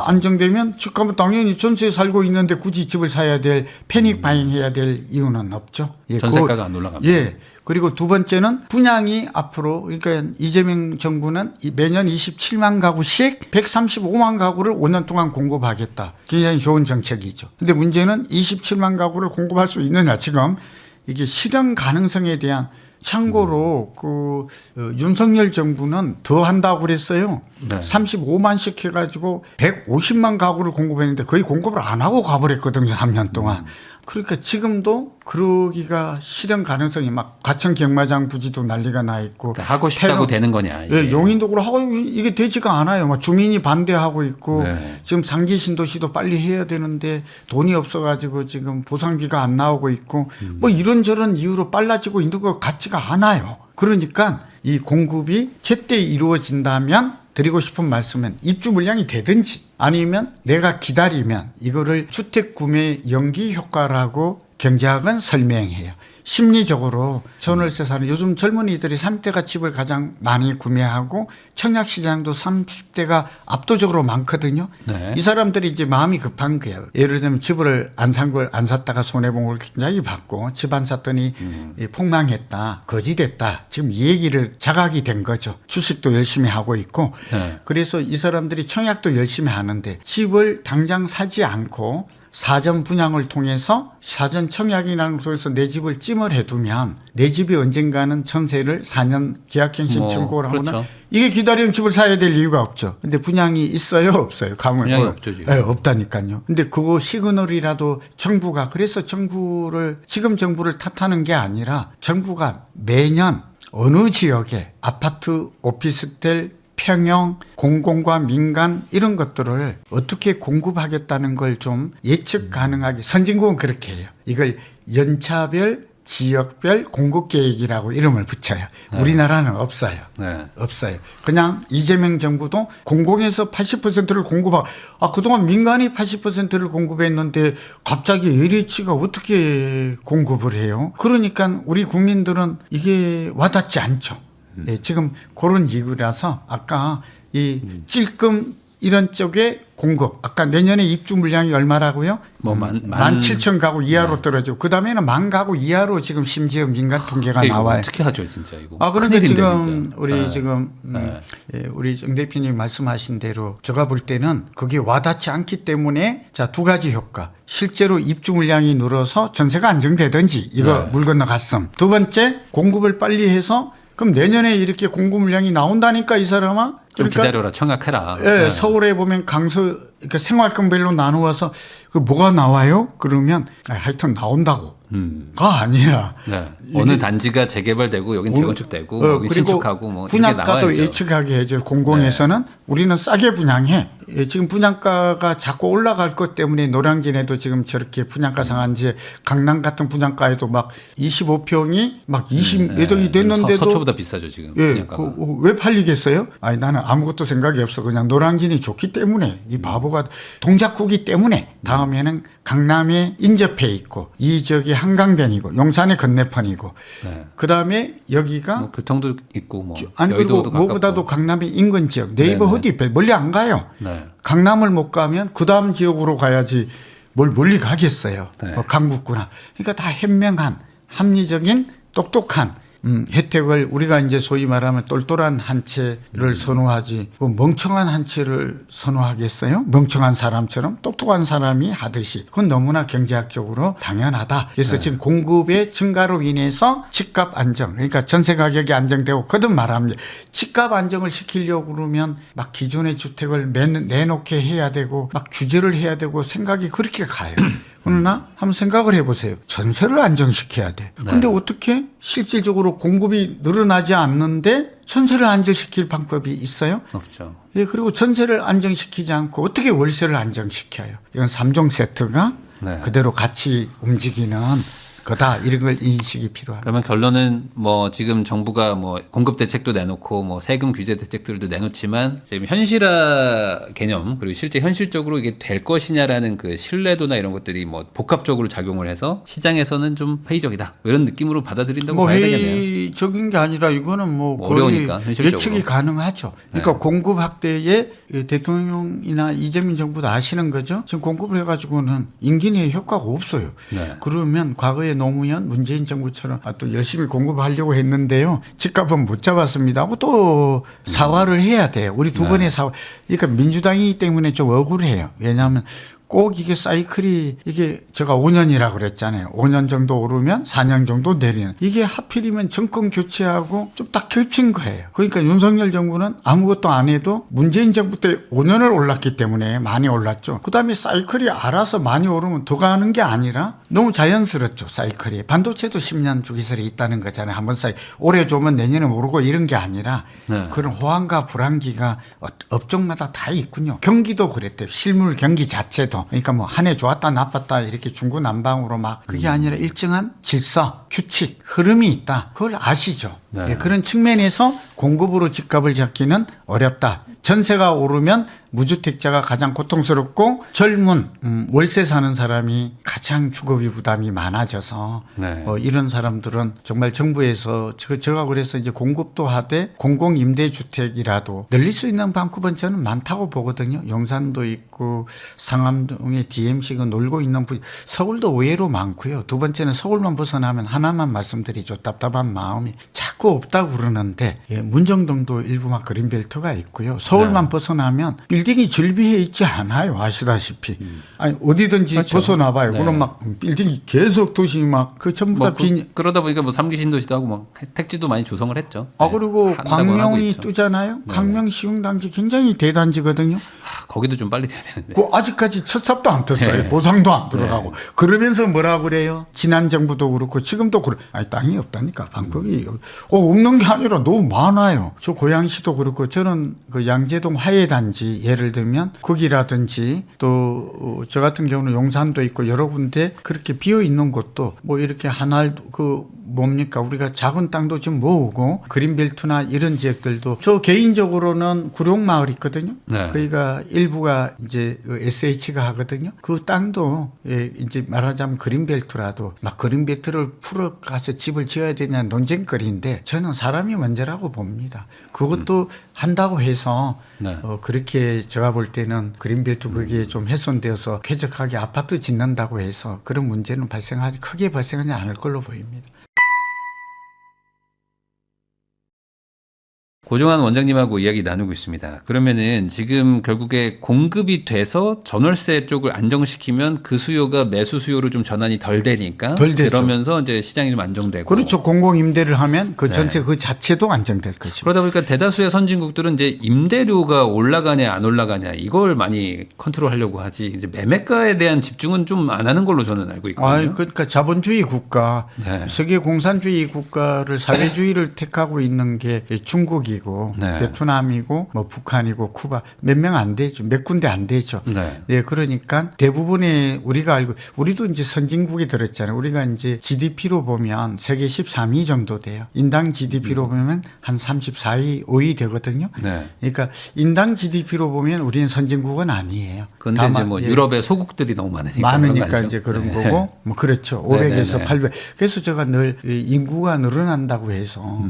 안정되면 집값은 당연히 전세에 살고 있는데 굳이 집을 사야 될 패닉 바잉 해야 될 이유는 없죠. 예, 전세가가 안 올라갑니다. 예. 그리고 두 번째는 분양이 앞으로 그러니까 이재명 정부는 매년 27만 가구씩 135만 가구를 5년 동안 공급하겠다. 굉장히 좋은 정책이죠. 근데 문제는 27만 가구를 공급할 수 있느냐 지금 이게 실현 가능성에 대한 참고로 윤석열 정부는 더 한다고 그랬어요. 35만씩 해가지고 150만 가구를 공급했는데 거의 공급을 안 하고 가버렸거든요. 3년 동안. 그러니까 지금도 그러기가 실현 가능성이 막 가천 경마장 부지도 난리가 나 있고 그러니까 하고 싶다고 되는 거냐 이게. 예, 용인도 그렇고 하고 이게 되지가 않아요. 막 주민이 반대하고 있고 지금 상기 신도시도 빨리 해야 되는데 돈이 없어가지고 지금 보상비가 안 나오고 있고 뭐 이런저런 이유로 빨라지고 있는 것 같지가 않아요. 그러니까 이 공급이 제때 이루어진다면 드리고 싶은 말씀은 입주 물량이 되든지 아니면 내가 기다리면 이거를 주택 구매 연기 효과라고 경제학은 설명해요. 심리적으로 전월세 사는 요즘 젊은이들이 30대가 집을 가장 많이 구매하고 청약시장도 30대가 압도적으로 많거든요. 이 사람들이 이제 마음이 급한 거예요. 예를 들면 집을 안 샀다가 손해본 걸 굉장히 받고 집 안 샀더니 폭망했다, 거지됐다. 지금 이 얘기를 자각이 된 거죠. 주식도 열심히 하고 있고 그래서 이 사람들이 청약도 열심히 하는데 집을 당장 사지 않고 사전 분양을 통해서 사전 청약이라는 곳에서 내 집을 찜을 해두면 내 집이 언젠가는 전세를 4년 계약갱신 청구를 하면 이게 기다리면 집을 사야 될 이유가 없죠. 근데 분양이 있어요, 없어요? 분양이 없죠, 지금. 네, 없다니까요. 근데 그거 시그널이라도 정부가 그래서 지금 정부를 탓하는 게 아니라 정부가 매년 어느 지역에 아파트, 오피스텔 평형, 공공과 민간 이런 것들을 어떻게 공급하겠다는 걸 좀 예측 가능하게 선진국은 그렇게 해요. 이걸 연차별, 지역별 공급 계획이라고 이름을 붙여요. 우리나라는 없어요. 없어요. 그냥 이재명 정부도 공공에서 80%를 공급하고 그동안 민간이 80%를 공급했는데 갑자기 LH가 어떻게 공급을 해요? 그러니까 우리 국민들은 이게 와닿지 않죠. 네, 지금 그런 이유라서 아까 이 찔끔 이런 쪽에 공급 아까 내년에 입주 물량이 얼마라고요? 17,000 가구 이하로 떨어지고 그 다음에는 10,000 가구 이하로 지금 심지어 민간 통계가 나와요. 어떻게 하죠, 진짜 이거? 그런데 지금 진짜. 우리 지금 우리 정 대표님 말씀하신 대로 제가 볼 때는 그게 와닿지 않기 때문에 자, 두 가지 효과. 실제로 입주 물량이 늘어서 전세가 안정되든지 이거 물 건너갔음. 두 번째 공급을 빨리 해서 그럼 내년에 이렇게 공급 물량이 나온다니까 이 사람아. 좀 기다려라, 청약해라. 예, 서울에 보면 그러니까 생활권별로 나누어서 그 뭐가 나와요? 그러면 하여튼 나온다고. 가 아니라 어느 단지가 재개발되고 여긴 재건축되고 여기 신축하고 뭐 분양가도 예측하게 해줘. 공공에서는 우리는 싸게 분양해. 지금 분양가가 자꾸 올라갈 것 때문에 노량진에도 지금 저렇게 분양가 상한지 강남 같은 분양가에도 막 25평이 막 20몇 억이 됐는데도 서초보다 비싸죠 지금 분양가가. 왜 팔리겠어요? 아니 나는 아무것도 생각이 없어. 그냥 노량진이 좋기 때문에 이 바보가 동작구기 때문에 다음에는 강남에 인접해 있고 이 지역이 한강변이고 용산의 건너편이고 그다음에 여기가 뭐 교통도 있고 뭐 아니 그리고 여의도도 무엇보다도 강남의 인근 지역 네이버ಹು드 멀리 안 가요. 강남을 못 가면 그다음 지역으로 가야지 뭘 멀리 가겠어요. 뭐 강북구나. 그러니까 다 현명한 합리적인 똑똑한 혜택을 우리가 이제 소위 말하면 똘똘한 한 채를 선호하지 뭐 멍청한 한 채를 선호하겠어요? 멍청한 사람처럼 똑똑한 사람이 하듯이 그건 너무나 경제학적으로 당연하다. 그래서 지금 공급의 증가로 인해서 집값 안정 그러니까 전세 가격이 안정되고 거듭 말하면 집값 안정을 시키려고 그러면 막 기존의 주택을 내놓게 해야 되고 막 규제를 해야 되고 생각이 그렇게 가요. 그러나 한번 생각을 해보세요. 전세를 안정시켜야 돼. 근데 어떻게 실질적으로 공급이 늘어나지 않는데 전세를 안정시킬 방법이 있어요? 없죠. 예, 그리고 전세를 안정시키지 않고 어떻게 월세를 안정시켜요? 이건 3종 세트가 그대로 같이 움직이는 거다. 이런 걸 인식이 필요합니다. 그러면 결론은 뭐 지금 정부가 뭐 공급 대책도 내놓고 뭐 세금 규제 대책들도 내놓지만 지금 현실화 개념 그리고 실제 현실적으로 이게 될 것이냐라는 그 신뢰도나 이런 것들이 뭐 복합적으로 작용을 해서 시장에서는 좀 회의적이다 이런 느낌으로 받아들인다고 뭐 봐야 되겠네요. 회의적인 게 아니라 이거는 뭐 거의 어려우니까 현실적으로. 예측이 가능하죠. 그러니까 공급 확대에 대통령이나 이재명 정부도 아시는 거죠. 지금 공급을 해가지고는 임기 내에 효과가 없어요. 그러면 과거에 노무현 문재인 정부처럼 또 열심히 공급하려고 했는데요. 집값은 못 잡았습니다 하고 또 사과를 해야 돼요. 우리 두 번의 사과. 그러니까 민주당이기 때문에 좀 억울해요. 왜냐하면 꼭 이게 사이클이 이게 제가 5년이라고 그랬잖아요. 5년 정도 오르면 4년 정도 내리는. 이게 하필이면 정권 교체하고 좀 딱 겹친 거예요. 그러니까 윤석열 정부는 아무것도 안 해도 문재인 정부 때 5년을 올랐기 때문에 많이 올랐죠. 그다음에 사이클이 알아서 많이 오르면 더 가는 게 아니라 너무 자연스럽죠. 사이클이. 반도체도 10년 주기설이 있다는 거잖아요. 한번 올해 좋으면 내년에 오르고 이런 게 아니라 그런 호황과 불황기가 업종마다 다 있군요. 경기도 그랬대요. 실물 경기 자체도. 그러니까 뭐 한 해 좋았다 나빴다 이렇게 중구난방으로 막 그게 아니라 일정한 질서, 규칙, 흐름이 있다. 그걸 아시죠? 예, 그런 측면에서 공급으로 집값을 잡기는 어렵다. 전세가 오르면 무주택자가 가장 고통스럽고 젊은 월세 사는 사람이 가장 주거비 부담이 많아져서 이런 사람들은 정말 정부에서 제가 그래서 이제 공급도 하되 공공임대주택이라도 늘릴 수 있는 방법은 저는 많다고 보거든요. 용산도 있고 상암동에 DMC가 놀고 있는 서울도 의외로 많고요. 두 번째는 서울만 벗어나면 하나만 말씀드리죠. 답답한 마음이 자꾸 없다고 그러는데 문정동도 일부 막 그린벨트가 있고요. 서울만 벗어나면 빌딩이 즐비해 있지 않아요. 아시다시피. 아니 어디든지 그렇죠. 벗어나봐요. 그럼 막 빌딩이 계속 도시 막 그 전부 다 그러다 보니까 뭐 3기 신도시도 하고 막 택지도 많이 조성을 했죠. 그리고 광명이 뜨잖아요. 광명 시흥단지 굉장히 대단지거든요. 거기도 좀 빨리 돼야 되는데. 그 아직까지 첫 삽도 안 떴어요. 보상도 안 들어가고. 그러면서 뭐라 그래요? 지난 정부도 그렇고 지금도 아니 땅이 없다니까 방법이 없는 게 아니라 너무 많아요. 저 고양시도 그렇고 저는 그 양재동 화해단지 예를 들면 거기라든지 또 저 같은 경우는 용산도 있고 여러 군데 그렇게 비어 있는 곳도 뭐 이렇게 하나 뭡니까 우리가 작은 땅도 좀 모으고 그린벨트나 이런 지역들도 저 개인적으로는 구룡마을 있거든요. 거기가 일부가 이제 SH가 하거든요. 그 땅도 이제 말하자면 그린벨트라도 막 그린벨트를 풀어 가서 집을 지어야 되냐 논쟁거리인데 저는 사람이 먼저라고 봅니다. 그것도 한다고 해서 그렇게 제가 볼 때는 그린벨트 거기에 좀 훼손되어서 쾌적하게 아파트 짓는다고 해서 그런 문제는 크게 발생하지 않을 걸로 보입니다. 고종환 원장님하고 이야기 나누고 있습니다. 그러면은 지금 결국에 공급이 돼서 전월세 쪽을 안정시키면 그 수요가 매수 수요로 좀 전환이 덜 되니까 그러면서 이제 시장이 좀 안정되고 그렇죠. 공공임대를 하면 그 전세 그 자체도 안정될 것이죠. 그러다 보니까 대다수의 선진국들은 이제 임대료가 올라가냐 안 올라가냐 이걸 많이 컨트롤하려고 하지 이제 매매가에 대한 집중은 좀 안 하는 걸로 저는 알고 있거든요. 그러니까 자본주의 국가, 세계 공산주의 국가를 사회주의를 택하고 있는 게 중국이 중국이고 네. 베트남이고 뭐 북한이고 쿠바 몇 명 안 되죠. 몇 군데 안 되죠. 네. 네, 그러니까 대부분의 우리가 알고 우리도 이제 선진국이 들었잖아요. 우리가 이제 GDP로 보면 세계 13위 정도 돼요. 인당 GDP로 보면 한 34위, 5위 되거든요. 네. 그러니까 인당 GDP로 보면 우리는 선진국은 아니에요. 그런데 이제 뭐 유럽의 소국들이 너무 많으니까 많으니까 이제 그런 네. 거고 뭐 그렇죠. 네, 500에서 네, 800. 그래서 제가 늘 인구가 늘어난다고 해서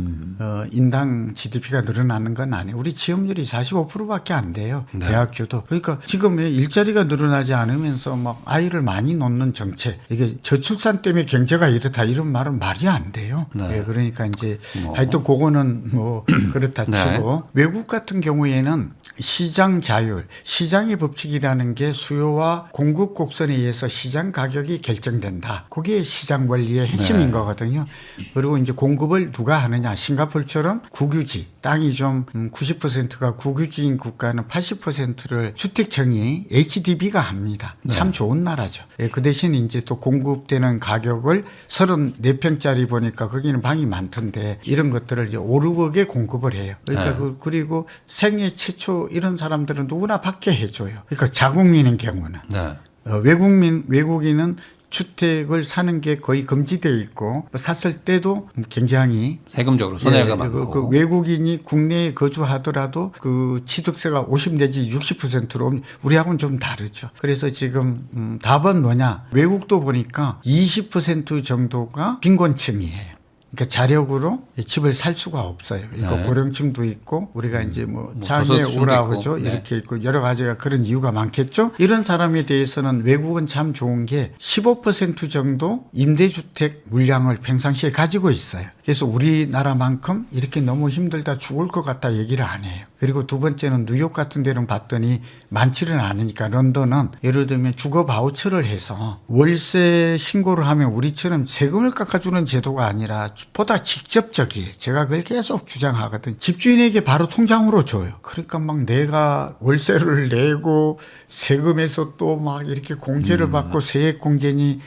인당 GDP가 늘어나는 건 아니에요. 우리 지원율이 45%밖에 안 돼요. 네. 대학교도. 그러니까 지금 일자리가 늘어나지 않으면서 막 아이를 많이 놓는 정책 이게 저출산 때문에 경제가 이렇다 이런 말은 말이 안 돼요. 네. 예, 그러니까 이제 뭐. 하여튼 그거는 뭐 그렇다 네. 치고 외국 같은 경우에는 시장 자율, 시장의 법칙이라는 게 수요와 공급 곡선에 의해서 시장 가격이 결정된다. 그게 시장 원리의 핵심인 네. 거거든요. 그리고 이제 공급을 누가 하느냐. 싱가포르처럼 국유지, 땅이 좀 90%가 국유지인 국가는 80%를 주택청이 HDB가 합니다. 네. 참 좋은 나라죠. 예, 그 대신 이제 또 공급되는 가격을 34평짜리 보니까 거기는 방이 많던데 이런 것들을 이제 5, 6억에 공급을 해요. 그러니까 네. 그리고 생애 최초 이런 사람들은 누구나 받게 해줘요. 그러니까 자국민인 경우는. 네. 외국인은 주택을 사는 게 거의 금지되어 있고 샀을 때도 굉장히 세금적으로 손해가 많고 그 외국인이 국내에 거주하더라도 그 취득세가 50 내지 60%로 우리하고는 좀 다르죠. 그래서 지금 답은 뭐냐? 외국도 보니까 20% 정도가 빈곤층이에요. 그러니까 자력으로 집을 살 수가 없어요. 그러니까 네. 고령층도 있고 우리가 이제 뭐 장애 저소득층도 오라고죠. 있고. 이렇게 있고 여러 가지가 그런 이유가 많겠죠. 이런 사람에 대해서는 외국은 참 좋은 게 15% 정도 임대주택 물량을 평상시에 가지고 있어요. 그래서 우리나라만큼 이렇게 너무 힘들다 죽을 것 같다 얘기를 안 해요. 그리고 두 번째는 뉴욕 같은 데는 봤더니 많지는 않으니까 런던은 예를 들면 주거 바우처를 해서 월세 신고를 하면 우리처럼 세금을 깎아주는 제도가 아니라 보다 직접적이에요. 제가 그걸 계속 주장하거든요. 집주인에게 바로 통장으로 줘요. 그러니까 막 내가 월세를 내고 세금에서 또 막 이렇게 공제를 받고 세액 공제니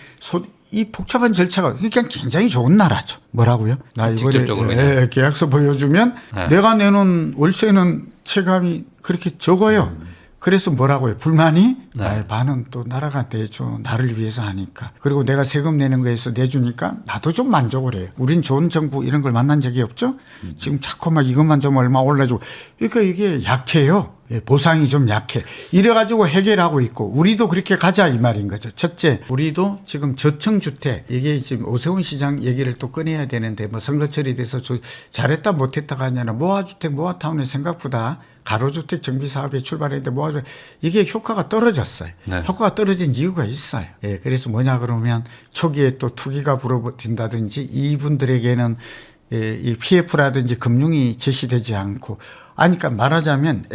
이 복잡한 절차가 그냥 굉장히 좋은 나라죠. 뭐라고요? 나 이번에 직접적으로 계약서 보여주면 네. 내가 내는 월세는 체감이 그렇게 적어요. 그래서 뭐라고요? 불만이? 네. 반은 또 나라가 내줘. 나를 위해서 하니까. 그리고 내가 세금 내는 거에서 내주니까 나도 좀 만족을 해요. 우린 좋은 정부 이런 걸 만난 적이 없죠? 지금 자꾸 막 이것만 좀 얼마 올려주고. 그러니까 이게 약해요. 보상이 좀 약해. 이래가지고 해결하고 있고 우리도 그렇게 가자 이 말인 거죠. 첫째, 우리도 지금 저층주택 이게 지금 오세훈 시장 얘기를 또 꺼내야 되는데 뭐 선거철이 돼서 잘했다 못했다가 아니라 모아주택 모아타운이 생각보다 가로주택 정비사업에 출발했는데 모아주택 이게 효과가 떨어졌어요. 네. 효과가 떨어진 이유가 있어요. 예, 그래서 뭐냐 그러면 초기에 또 투기가 불어든다든지 이분들에게는 이 PF라든지 금융이 제시되지 않고 그러니까 말하자면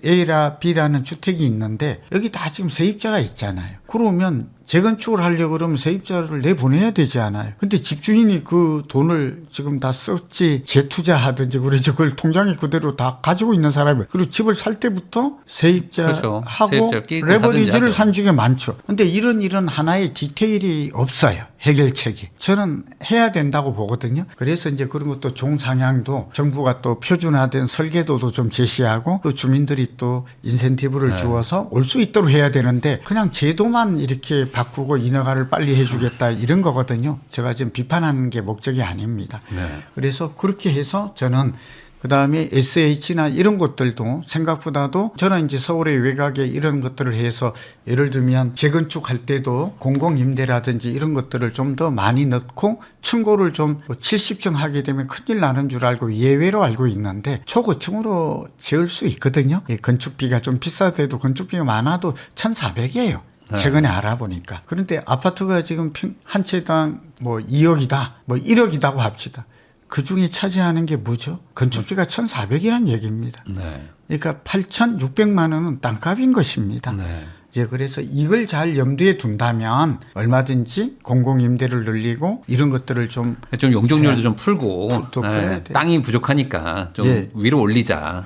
A라 B라는 주택이 있는데 여기 다 지금 세입자가 있잖아요. 그러면 재건축을 하려고 그러면 세입자를 내보내야 되지 않아요. 근데 집주인이 그 돈을 지금 다 썼지 재투자하든지 그러지 그걸 통장에 그대로 다 가지고 있는 사람이 그리고 집을 살 때부터 세입자하고 그렇죠. 레버리지를 산 중에 많죠. 근데 이런 하나의 디테일이 없어요. 해결책이. 저는 해야 된다고 보거든요. 그래서 이제 그런 것도 종상향도 정부가 또 표준화된 설계도도 좀 제시하고 또 주민들이 또 인센티브를 주어서 올 수 있도록 해야 되는데 그냥 제도만 이렇게 바꾸고 인허가를 빨리 해주겠다 이런 거거든요. 제가 지금 비판하는 게 목적이 아닙니다. 네. 그래서 그렇게 해서 저는 그다음에 SH나 이런 것들도 생각보다도 저는 이제 서울의 외곽에 이런 것들을 해서 예를 들면 재건축할 때도 공공임대라든지 이런 것들을 좀 더 많이 넣고 층고를 좀 70층 하게 되면 큰일 나는 줄 알고 예외로 알고 있는데 초고층으로 지을 수 있거든요. 건축비가 좀 비싸도 건축비가 많아도 1,400이에요. 최근에 알아보니까. 그런데 아파트가 지금 한 채당 뭐 2억이다, 뭐 1억이다고 합시다. 그 중에 차지하는 게 뭐죠? 건축비가 1,400이라는 얘기입니다. 네. 그러니까 8,600만 원은 땅값인 것입니다. 네. 이제 그래서 이걸 잘 염두에 둔다면 얼마든지 공공임대를 늘리고 이런 것들을 좀 용적률도 좀 풀고 또 풀어야 돼요. 땅이 부족하니까 좀 위로 올리자.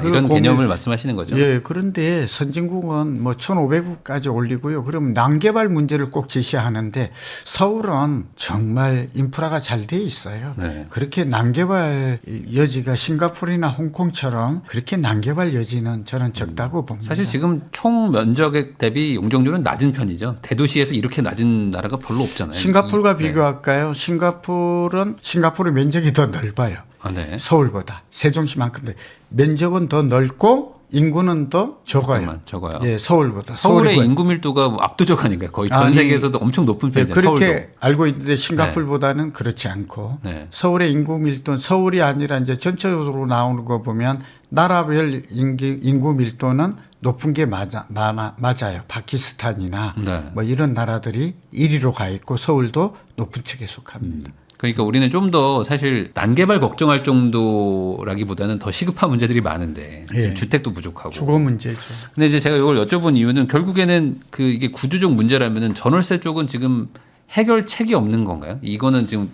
이런 개념을 말씀하시는 거죠? 예, 그런데 선진국은 뭐 1,500억까지 올리고요. 그럼 난개발 문제를 꼭 제시하는데 서울은 정말 인프라가 잘 돼 있어요. 네. 그렇게 난개발 여지가 싱가포르나 홍콩처럼 그렇게 난개발 여지는 저는 적다고 봅니다. 사실 지금 총 면적 대비 용적률은 낮은 편이죠. 대도시에서 이렇게 낮은 나라가 별로 없잖아요. 싱가포르가 비교할까요? 싱가포르 면적이 더 넓어요. 네. 서울보다 세종시만큼 면적은 더 넓고 인구는 더 적어요. 적어요. 예, 서울보다. 서울의 인구 밀도가 압도적 아닌가요? 거의 전 세계에서도 엄청 높은 편이죠. 그렇게 서울도. 알고 있는데 싱가포르보다는 그렇지 않고 네. 서울의 인구 밀도는 서울이 아니라 이제 전체적으로 나오는 거 보면 나라별 인구 밀도는 높은 게 맞아요. 파키스탄이나 네. 뭐 이런 나라들이 1위로 가 있고 서울도 높은 측에 속합니다. 그러니까 우리는 좀 더 사실 난개발 걱정할 정도라기보다는 더 시급한 문제들이 많은데 지금 주택도 부족하고 주거 문제죠. 근데 이제 제가 이걸 여쭤본 이유는 결국에는 이게 구조적 문제라면은 전월세 쪽은 지금 해결책이 없는 건가요? 이거는 지금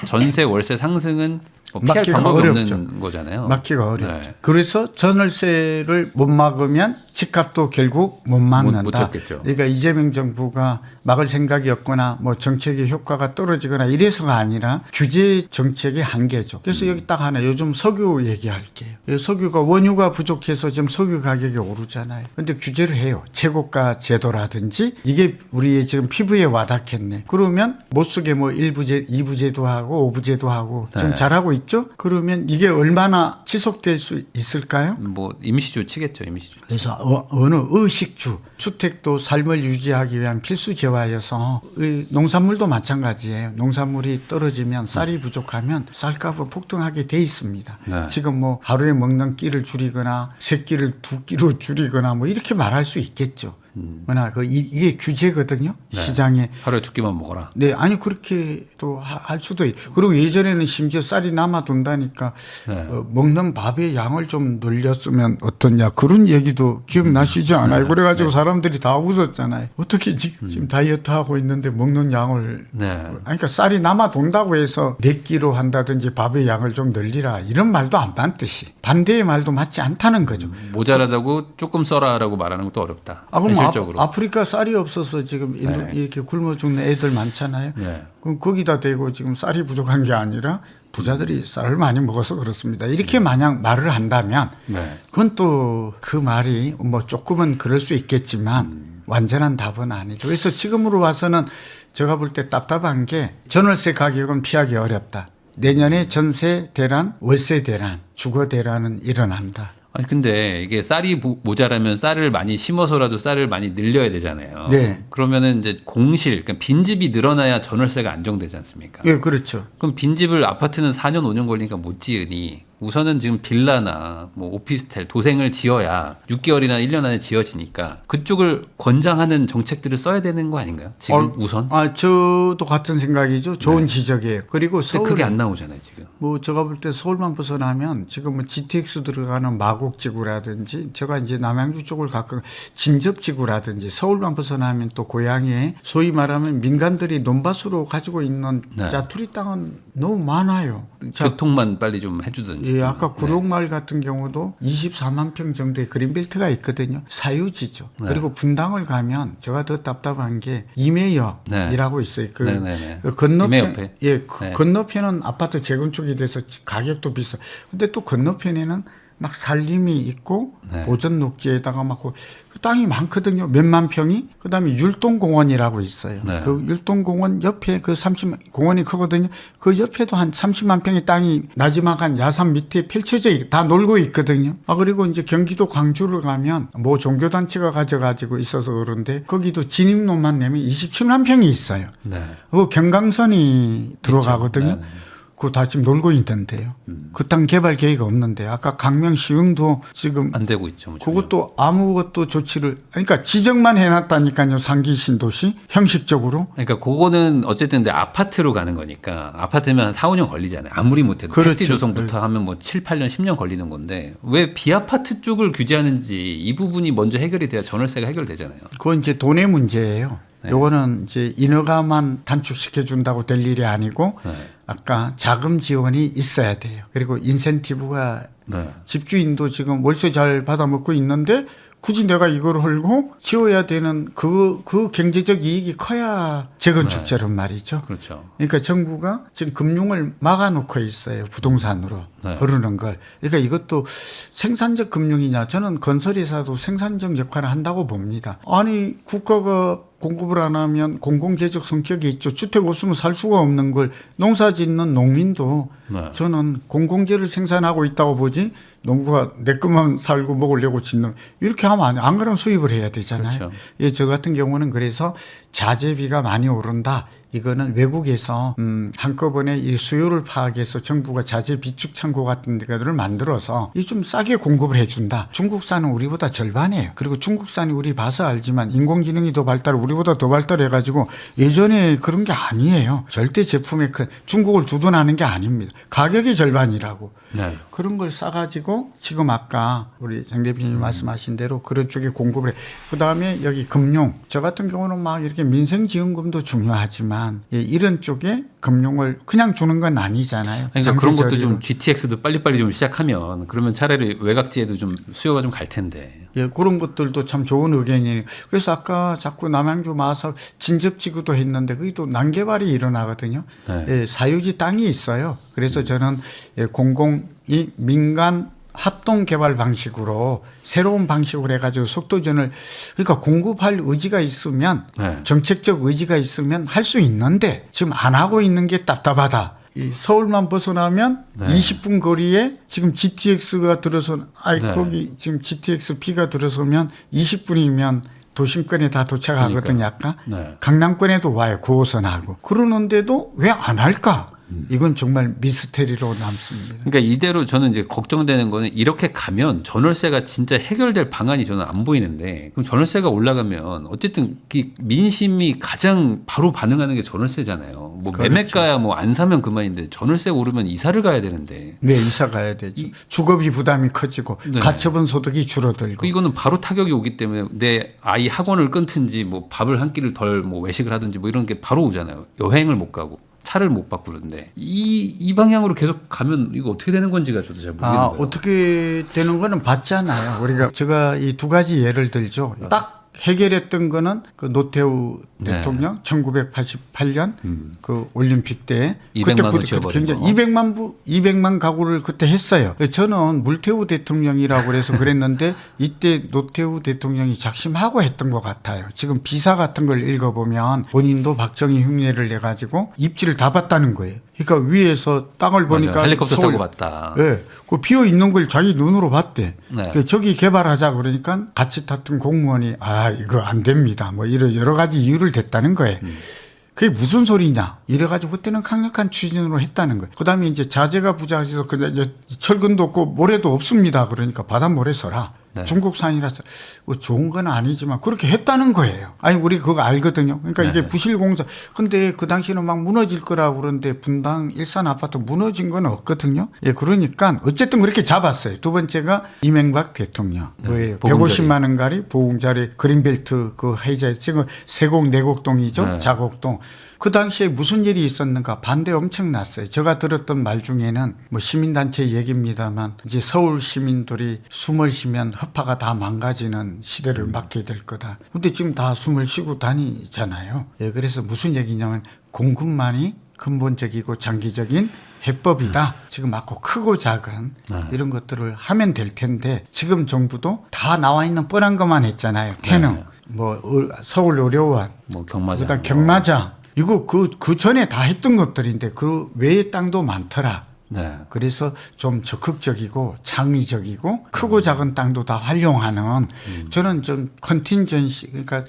전세 월세 상승은 피할 방법이 어렵죠. 없는 거잖아요. 막기가 어렵죠. 네. 그래서 전월세를 못 막으면 집값도 결국 못 막는다. 못 잡겠죠. 그러니까 이재명 정부가 막을 생각이 없거나 뭐 정책의 효과가 떨어지거나 이래서가 아니라 규제 정책의 한계죠. 그래서 여기 딱 하나 요즘 석유 얘기할게요. 석유가 원유가 부족해서 지금 석유 가격이 오르잖아요. 그런데 규제를 해요. 최고가 제도라든지 이게 우리의 지금 피부에 와닿겠네. 그러면 못 쓰게 뭐 1부제, 2부제도 하고 5부제도 하고 지금 잘하고 있죠. 그러면 이게 얼마나 지속될 수 있을까요? 뭐 임시조치겠죠. 임시조치. 그래서 어느 의식주 주택도 삶을 유지하기 위한 필수 재화여서 농산물도 마찬가지예요. 농산물이 떨어지면 쌀이 부족하면 쌀값은 폭등하게 돼 있습니다. 네. 지금 뭐 하루에 먹는 끼를 줄이거나 세 끼를 두 끼로 줄이거나 뭐 이렇게 말할 수 있겠죠. 그러나 이게 규제거든요. 네. 시장에 하루에 2끼만 먹어라. 네, 아니 그렇게 또 할 수도 있고 그리고 예전에는 심지어 쌀이 남아돈다니까 네. 먹는 밥의 양을 좀 늘렸으면 어떠냐 그런 얘기도 기억나시지 않아요? 그래가지고 사람들이 다 웃었잖아요. 어떻게 지금 다이어트 하고 있는데 먹는 양을 그러니까 쌀이 남아돈다고 해서 4끼로 한다든지 밥의 양을 좀 늘리라 이런 말도 안 맞듯이 반대의 말도 맞지 않다는 거죠. 모자라다고 조금 써라라고 말하는 것도 어렵다. 그럼 현실적으로. 아프리카 쌀이 없어서 지금 이렇게 굶어 죽는 애들 많잖아요. 네. 그럼 거기다 대고 지금 쌀이 부족한 게 아니라 부자들이 쌀을 많이 먹어서 그렇습니다. 이렇게 만약 말을 한다면 그건 또 그 말이 뭐 조금은 그럴 수 있겠지만 완전한 답은 아니죠. 그래서 지금으로 와서는 제가 볼 때 답답한 게 전월세 가격은 피하기 어렵다. 내년에 전세 대란, 월세 대란, 주거 대란은 일어난다. 아니 근데 이게 쌀이 모자라면 쌀을 많이 심어서라도 쌀을 많이 늘려야 되잖아요. 네. 그러면은 이제 공실, 그러니까 빈집이 늘어나야 전월세가 안정되지 않습니까? 예, 그렇죠. 그럼 빈집을 아파트는 4년 5년 걸리니까 못 지으니 우선은 지금 빌라나 뭐 오피스텔 도생을 지어야 6개월이나 1년 안에 지어지니까 그쪽을 권장하는 정책들을 써야 되는 거 아닌가요? 지금 우선? 저도 같은 생각이죠. 좋은 지적이에요. 그리고 서울 그게 안 나오잖아요, 지금. 뭐 제가 볼 때 서울만 벗어나면 지금 뭐 GTX 들어가는 마곡지구라든지 제가 이제 남양주 쪽을 가끔 진접지구라든지 서울만 벗어나면 또 고향에 소위 말하면 민간들이 논밭으로 가지고 있는 자투리 땅은 너무 많아요. 교통만 빨리 좀 해주든지. 예, 아까 구룡마을 같은 경우도 24만 평 정도의 그린벨트가 있거든요. 사유지죠. 그리고 분당을 가면 제가 더 답답한 게 임해역이라고 있어요. 그 건너편, 건너편은 아파트 재건축이 돼서 가격도 비싸. 근데 또 건너편에는 막 산림이 있고 보전 녹지에다가 막 그 땅이 많거든요. 몇만 평이. 그다음에 율동공원이라고 있어요. 그 율동공원 옆에 그 공원이 크거든요. 그 옆에도 한 30만 평의 땅이 나지막한 야산 밑에 펼쳐져 다 놀고 있거든요. 그리고 이제 경기도 광주를 가면 뭐 종교단체가 가져가지고 있어서 그런데 거기도 진입로만 내면 27만 평이 있어요. 그 경강선이 들어가거든요. 그거 다 지금 놀고 있던데요. 그 땅 개발 계획이 없는데 아까 강명 시흥도 지금 안 되고 있죠. 그것도 아무것도 조치를 그러니까 지정만 해놨다니까요. 상기 신도시 형식적으로. 그러니까 그거는 어쨌든 근데 아파트로 가는 거니까 아파트면 한 4, 5년 걸리잖아요. 아무리 못해도 택지 조성부터 하면 뭐 7, 8년, 10년 걸리는 건데 왜 비아파트 쪽을 규제하는지 이 부분이 먼저 해결이 돼야 전월세가 해결되잖아요. 그건 이제 돈의 문제예요. 요거는 이제 인허가만 단축시켜 준다고 될 일이 아니고 아까 자금 지원이 있어야 돼요. 그리고 인센티브가 네. 집주인도 지금 월세 잘 받아먹고 있는데 굳이 내가 이걸 헐고 지어야 되는 그 경제적 이익이 커야 재건축처럼 말이죠. 그렇죠. 그러니까 정부가 지금 금융을 막아놓고 있어요. 부동산으로 흐르는 걸. 그러니까 이것도 생산적 금융이냐. 저는 건설회사도 생산적 역할을 한다고 봅니다. 아니 국가가 공급을 안 하면 공공재적 성격이 있죠. 주택 없으면 살 수가 없는 걸 농사 짓는 농민도 저는 공공재를 생산하고 있다고 보지 농부가 내 것만 살고 먹으려고 짓는 이렇게 하면 안 그러면 수입을 해야 되잖아요. 그렇죠. 예, 저 같은 경우는 그래서 자재비가 많이 오른다. 이거는 외국에서 한꺼번에 이 수요를 파악해서 정부가 자재 비축 창고 같은 데를 만들어서 이 좀 싸게 공급을 해준다. 중국산은 우리보다 절반이에요. 그리고 중국산이 우리 봐서 알지만 인공지능이 더 발달, 우리보다 더 발달해가지고 예전에 그런 게 아니에요. 절대 제품에 큰 중국을 두둔하는 게 아닙니다. 가격이 절반이라고. 네. 그런 걸 싸가지고 지금 아까 우리 장 대표님 말씀하신 대로 그런 쪽에 공급을 해. 그다음에 여기 금융. 저 같은 경우는 막 이렇게 민생지원금도 중요하지만 예, 이런 쪽에 금융을 그냥 주는 건 아니잖아요. 그러니까 그런 것도 좀 GTX도 빨리빨리 좀 시작하면 그러면 차라리 외곽지에도 좀 수요가 좀 갈 텐데. 예, 그런 것들도 참 좋은 의견이에요. 그래서 아까 자꾸 남양주 마석 진접지구도 했는데 그게 또 난개발이 일어나거든요. 네. 예, 사유지 땅이 있어요. 그래서 저는 예, 이 민간 합동 개발 방식으로 새로운 방식으로 해가지고 속도전을 그러니까 공급할 의지가 있으면 정책적 의지가 있으면 할 수 있는데 지금 안 하고 있는 게 답답하다. 이 서울만 벗어나면 20분 거리에 지금 GTX가 들어서 거기 지금 GTX B가 들어서면 20분이면 도심권에 다 도착하거든요. 아까 강남권에도 와요. 9호선하고 그러는데도 왜 안 할까? 이건 정말 미스테리로 남습니다. 그러니까 이대로 저는 이제 걱정되는 거는 이렇게 가면 전월세가 진짜 해결될 방안이 저는 안 보이는데 그럼 전월세가 올라가면 어쨌든 민심이 가장 바로 반응하는 게 전월세잖아요. 뭐 그렇죠. 매매가야 뭐 안 사면 그만인데 전월세 오르면 이사를 가야 되는데. 네, 이사 가야 되죠. 주거비 부담이 커지고 가처분 소득이 줄어들고. 이거는 바로 타격이 오기 때문에 내 아이 학원을 끊든지 뭐 밥을 한 끼를 덜 뭐 외식을 하든지 뭐 이런 게 바로 오잖아요. 여행을 못 가고. 차를 못 바꾸는데 이 방향으로 계속 가면 이거 어떻게 되는 건지가 저도 잘 모르겠는 거예요. 어떻게 되는 거는 봤잖아요. 우리가 제가 이 두 가지 예를 들죠. 딱 해결했던 거는 그 노태우 대통령 1988년 그 올림픽 때 200만 원 지어버린 거. 200만 가구를 그때 했어요. 저는 물태우 대통령이라고 그래서 그랬는데 이때 노태우 대통령이 작심하고 했던 것 같아요. 지금 비사 같은 걸 읽어보면 본인도 박정희 흉내를 내가지고 입지를 다 봤다는 거예요. 그러니까 위에서 땅을 보니까 헬리콥터 타고 봤다. 네, 그 비어 있는 걸 자기 눈으로 봤대. 네. 저기 개발하자 그러니까 같이 탔던 공무원이 이거 안 됩니다. 뭐 이런 여러 가지 이유를 댔다는 거예요. 그게 무슨 소리냐? 이래가지고 그때는 강력한 추진으로 했다는 거예요. 그다음에 이제 자재가 부자해서 이제 철근도 없고 모래도 없습니다. 그러니까 바닷모래 써라. 중국산이라서 뭐 좋은 건 아니지만 그렇게 했다는 거예요. 아니 우리 그거 알거든요. 그러니까 이게 부실공사. 근데 그 당시에는 막 무너질 거라고 그러는데 분당 일산 아파트 무너진 건 없거든요. 예, 그러니까 어쨌든 그렇게 잡았어요. 두 번째가 이명박 대통령. 150만 원가리 보금자리 그린벨트 그 해제 지금 세곡 내곡동이죠. 자곡동. 그 당시에 무슨 일이 있었는가 반대 엄청 났어요. 제가 들었던 말 중에는 뭐 시민단체 얘기입니다만 이제 서울 시민들이 숨을 쉬면 허파가 다 망가지는 시대를 맞게 될 거다. 근데 지금 다 숨을 쉬고 다니잖아요. 예, 그래서 무슨 얘기냐면 공급만이 근본적이고 장기적인 해법이다. 지금 맞고 크고 작은 이런 것들을 하면 될 텐데 지금 정부도 다 나와 있는 뻔한 것만 했잖아요. 태릉, 뭐 서울 의료원, 뭐 경마장, 그다음 경마장. 이거 그 전에 다 했던 것들인데 그 외의 땅도 많더라. 그래서 좀 적극적이고 창의적이고 크고 작은 땅도 다 활용하는 저는 좀 컨틴전시 그러니까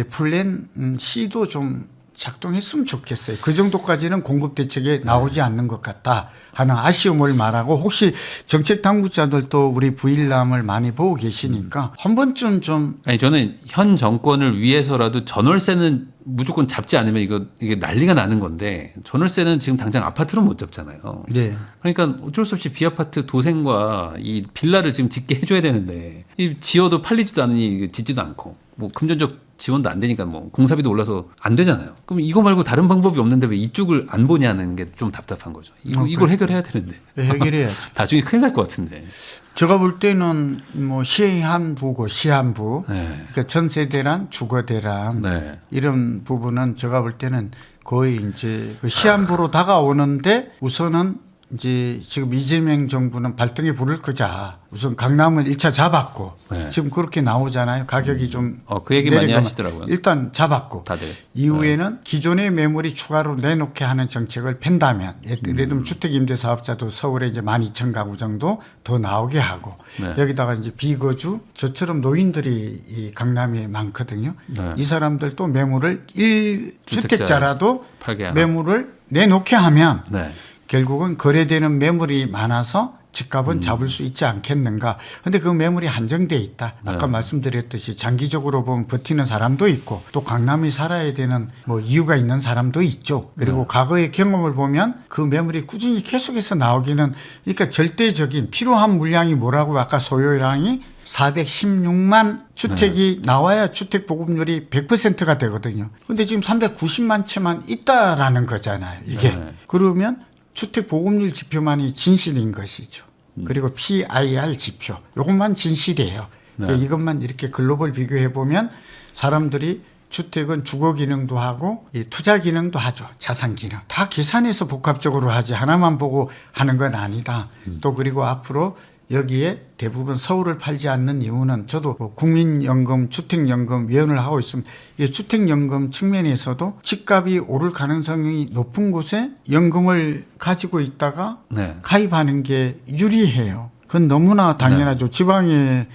플랜 C도 좀 작동했으면 좋겠어요. 그 정도까지는 공급 대책에 나오지 않는 것 같다 하는 아쉬움을 말하고 혹시 정책 당국자들도 우리 부일남을 많이 보고 계시니까 한 번쯤 좀 아니 저는 현 정권을 위해서라도 전월세는 무조건 잡지 않으면 이게 난리가 나는 건데 전월세는 지금 당장 아파트로 못 잡잖아요. 네. 그러니까 어쩔 수 없이 비아파트 도생과 이 빌라를 지금 짓게 해줘야 되는데 이 지어도 팔리지도 않으니 짓지도 않고 뭐 금전적 지원도 안 되니까 뭐 공사비도 올라서 안 되잖아요. 그럼 이거 말고 다른 방법이 없는데 왜 이쪽을 안 보냐는 게 좀 답답한 거죠. 이걸 해결해야 되는데. 해결해야죠. 나중에 큰일 날 것 같은데. 제가 볼 때는 뭐 시한부고 시한부, 네. 그러니까 전세대란, 주거대란 네. 이런 부분은 제가 볼 때는 거의 이제 그 시한부로 다가오는데 우선은 이제 지금 이재명 정부는 발등에 불을 끄자. 우선 강남을 1차 잡았고 네. 지금 그렇게 나오잖아요. 가격이 좀 그 얘기 많이 내려가면 하시더라고요. 일단 잡았고 다들. 이후에는 기존의 매물이 추가로 내놓게 하는 정책을 펜다면 예를 들면 주택임대사업자도 서울에 이제 12,000가구 정도 더 나오게 하고 네. 여기다가 이제 비거주 저처럼 노인들이 이 강남에 많거든요. 네. 이 사람들도 매물을 1주택자라도 팔게 하나. 매물을 내놓게 하면 네. 결국은 거래되는 매물이 많아서 집값은 잡을 수 있지 않겠는가. 그런데 그 매물이 한정돼 있다. 아까 네. 말씀드렸듯이 장기적으로 보면 버티는 사람도 있고 또 강남이 살아야 되는 뭐 이유가 있는 사람도 있죠. 그리고 과거의 경험을 보면 그 매물이 꾸준히 계속해서 나오기는 그러니까 절대적인 필요한 물량이 뭐라고 아까 소요량이 416만 주택이 나와야 주택 보급률이 100%가 되거든요. 근데 지금 390만 채만 있다라는 거잖아요. 이게. 네. 그러면 주택 보급률 지표만이 진실인 것이죠. 그리고 PIR 지표, 이것만 진실이에요. 네. 그러니까 이것만 이렇게 글로벌 비교해 보면 사람들이 주택은 주거 기능도 하고 이 투자 기능도 하죠. 자산 기능. 다 계산해서 복합적으로 하지 하나만 보고 하는 건 아니다. 또 그리고 앞으로 여기에 대부분 서울을 팔지 않는 이유는 저도 뭐 국민연금, 주택연금 위원을 하고 있습니다. 이 주택연금 측면에서도 집값이 오를 가능성이 높은 곳에 연금을 가지고 있다가 네. 가입하는 게 유리해요. 그건 너무나 당연하죠. 지방에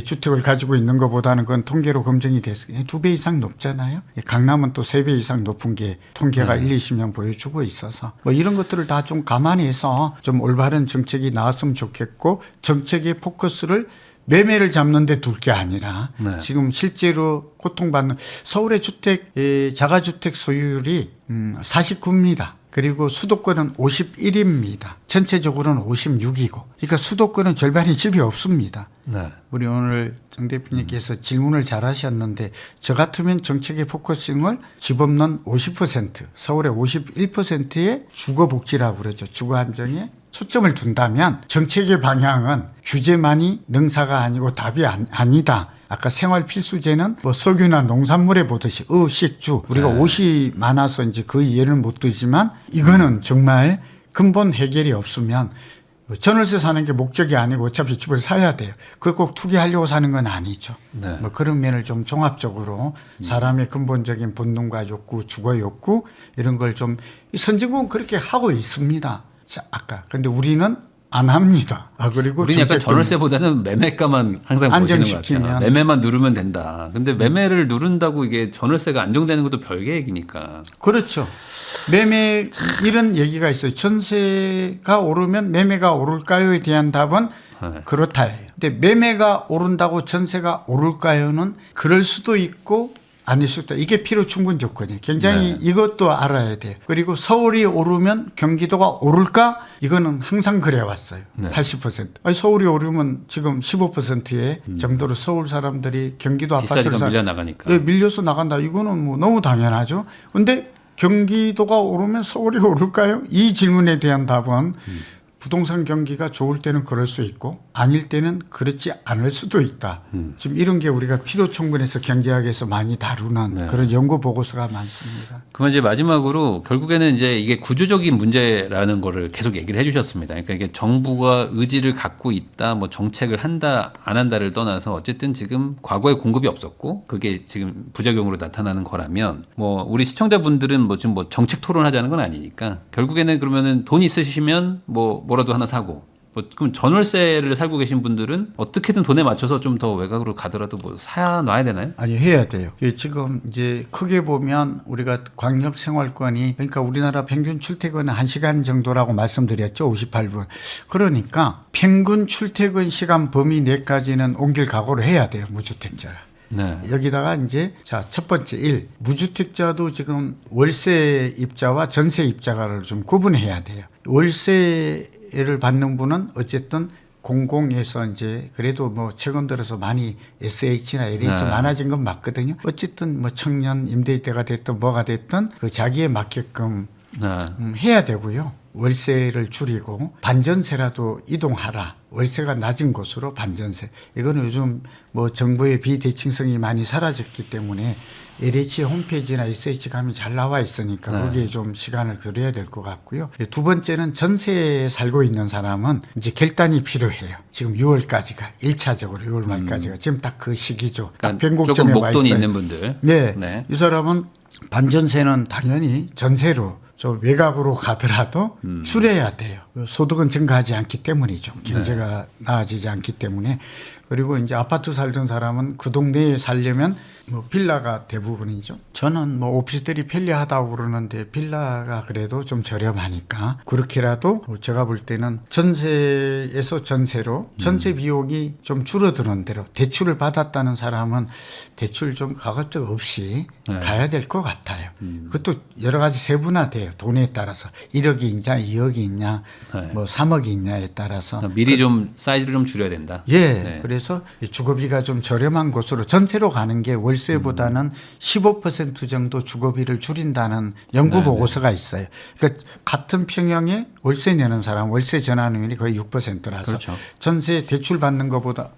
주택을 가지고 있는 것보다는 그건 통계로 검증이 됐어요. 2배 이상 높잖아요. 강남은 또 3배 이상 높은 게 통계가 1, 20년 보여주고 있어서 뭐 이런 것들을 다 좀 감안해서 좀 올바른 정책이 나왔으면 좋겠고 정책의 포커스를 매매를 잡는 데 둘 게 아니라 네. 지금 실제로 고통받는 서울의 주택 자가주택 소유율이 49입니다. 그리고 수도권은 51입니다. 전체적으로는 56이고. 그러니까 수도권은 절반이 집이 없습니다. 네. 우리 오늘 정 대표님께서 질문을 잘 하셨는데 저 같으면 정책의 포커싱을 집 없는 50%, 서울의 51%의 주거복지라고 그러죠. 주거 안정에 초점을 둔다면 정책의 방향은 규제만이 능사가 아니고 답이 아니다. 아까 생활 필수제는 뭐 석유나 농산물에 보듯이 식주 우리가 네. 옷이 많아서 이제 그 이해를 못 드지만 이거는 정말 근본 해결이 없으면 전월세 사는 게 목적이 아니고 어차피 집을 사야 돼요. 그거 꼭 투기하려고 사는 건 아니죠. 네. 뭐 그런 면을 좀 종합적으로 사람의 근본적인 본능과 욕구, 주거 욕구 이런 걸 좀 선진국은 그렇게 하고 있습니다. 자, 아까 근데 우리는 안 합니다. 그리고 우리는 약간 전월세보다는 매매가만 항상 보시는 것 같아요. 매매만 누르면 된다. 근데 매매를 누른다고 이게 전월세가 안정되는 것도 별개 얘기니까. 그렇죠. 매매 이런 얘기가 있어요. 전세가 오르면 매매가 오를까요에 대한 답은 네. 그렇다예요. 근데 매매가 오른다고 전세가 오를까요는 그럴 수도 있고 아닐 수도 있다. 이게 필요 충분 조건이에요. 굉장히 네. 이것도 알아야 돼요. 그리고 서울이 오르면 경기도가 오를까? 이거는 항상 그래왔어요. 네. 80%. 아니, 서울이 오르면 지금 15%의 정도로 서울 사람들이 경기도 아파트를 비싸니까 밀려 나가니까. 네, 밀려서 나간다. 이거는 뭐 너무 당연하죠. 근데 경기도가 오르면 서울이 오를까요? 이 질문에 대한 답은 부동산 경기가 좋을 때는 그럴 수 있고 아닐 때는 그렇지 않을 수도 있다. 지금 이런 게 우리가 필요 총론에서 경제학에서 많이 다루는 네. 그런 연구 보고서가 많습니다. 그러면 이제 마지막으로 결국에는 이제 이게 구조적인 문제라는 거를 계속 얘기를 해주셨습니다. 그러니까 이게 정부가 의지를 갖고 있다, 뭐 정책을 한다, 안 한다를 떠나서 어쨌든 지금 과거에 공급이 없었고 그게 지금 부작용으로 나타나는 거라면 뭐 우리 시청자분들은 뭐 지금 뭐 정책 토론하자는 건 아니니까 결국에는 그러면은 돈 있으시면 뭐라도 하나 사고. 그럼 전월세를 살고 계신 분들은 어떻게든 돈에 맞춰서 좀 더 외곽으로 가더라도 뭐 사놔야 되나요? 아니, 해야 돼요. 지금 이제 크게 보면 우리가 광역 생활권이 그러니까 우리나라 평균 출퇴근은 1시간 정도라고 말씀드렸죠. 58분. 그러니까 평균 출퇴근 시간 범위 내까지는 옮길 각오를 해야 돼요. 무주택자가. 네. 여기다가 이제 자, 첫 번째 무주택자도 지금 월세 입자와 전세 입자를 좀 구분해야 돼요. 월세를 받는 분은 어쨌든 공공에서 이제 그래도 뭐 최근 들어서 많이 SH나 LH 네. 많아진 건 맞거든요. 어쨌든 뭐 청년 임대주택가 됐든 뭐가 됐든 그 자기에 맞게끔 네. 해야 되고요. 월세를 줄이고 반전세라도 이동하라. 월세가 낮은 곳으로 반전세. 이거는 요즘 뭐 정부의 비대칭성이 많이 사라졌기 때문에 LH 홈페이지나 SH 가면 잘 나와 있으니까 네. 거기에 좀 시간을 들여야 될 것 같고요. 두 번째는 전세에 살고 있는 사람은 이제 결단이 필요해요. 지금 6월까지가 1차적으로 6월 말까지가 지금 딱 그 시기죠. 딱 그러니까 조금 변곡점에 와 목돈이 있어요. 있는 분들. 네. 네. 이 사람은 반전세는 당연히 전세로 저 외곽으로 가더라도 줄여야 돼요. 소득은 증가하지 않기 때문이죠. 경제가 나아지지 않기 때문에. 그리고 이제 아파트 살던 사람은 그 동네에 살려면 뭐 빌라가 대부분이죠. 저는 뭐 오피스텔이 편리하다고 그러는데 빌라가 그래도 좀 저렴하니까 그렇게라도 제가 볼 때는 전세에서 전세로 전세 비용이 좀 줄어드는 대로 대출을 받았다는 사람은 대출 좀 가급적 없이 네. 가야 될 것 같아요. 그것도 여러 가지 세분화돼요. 돈에 따라서 1억이 있냐 2억이 있냐 네. 뭐 3억이 있냐에 따라서 미리 좀 사이즈를 좀 줄여야 된다. 예, 네. 그래서 주거비가 좀 저렴한 곳으로 전세로 가는 게 월세보다는 15% 정도 주거비를 줄인다는 연구 보고서가 있어요. 그러니까 같은 평형에 월세 내는 사람 월세 전환율이 거의 6%라서 그렇죠. 전세 대출 받는 것보다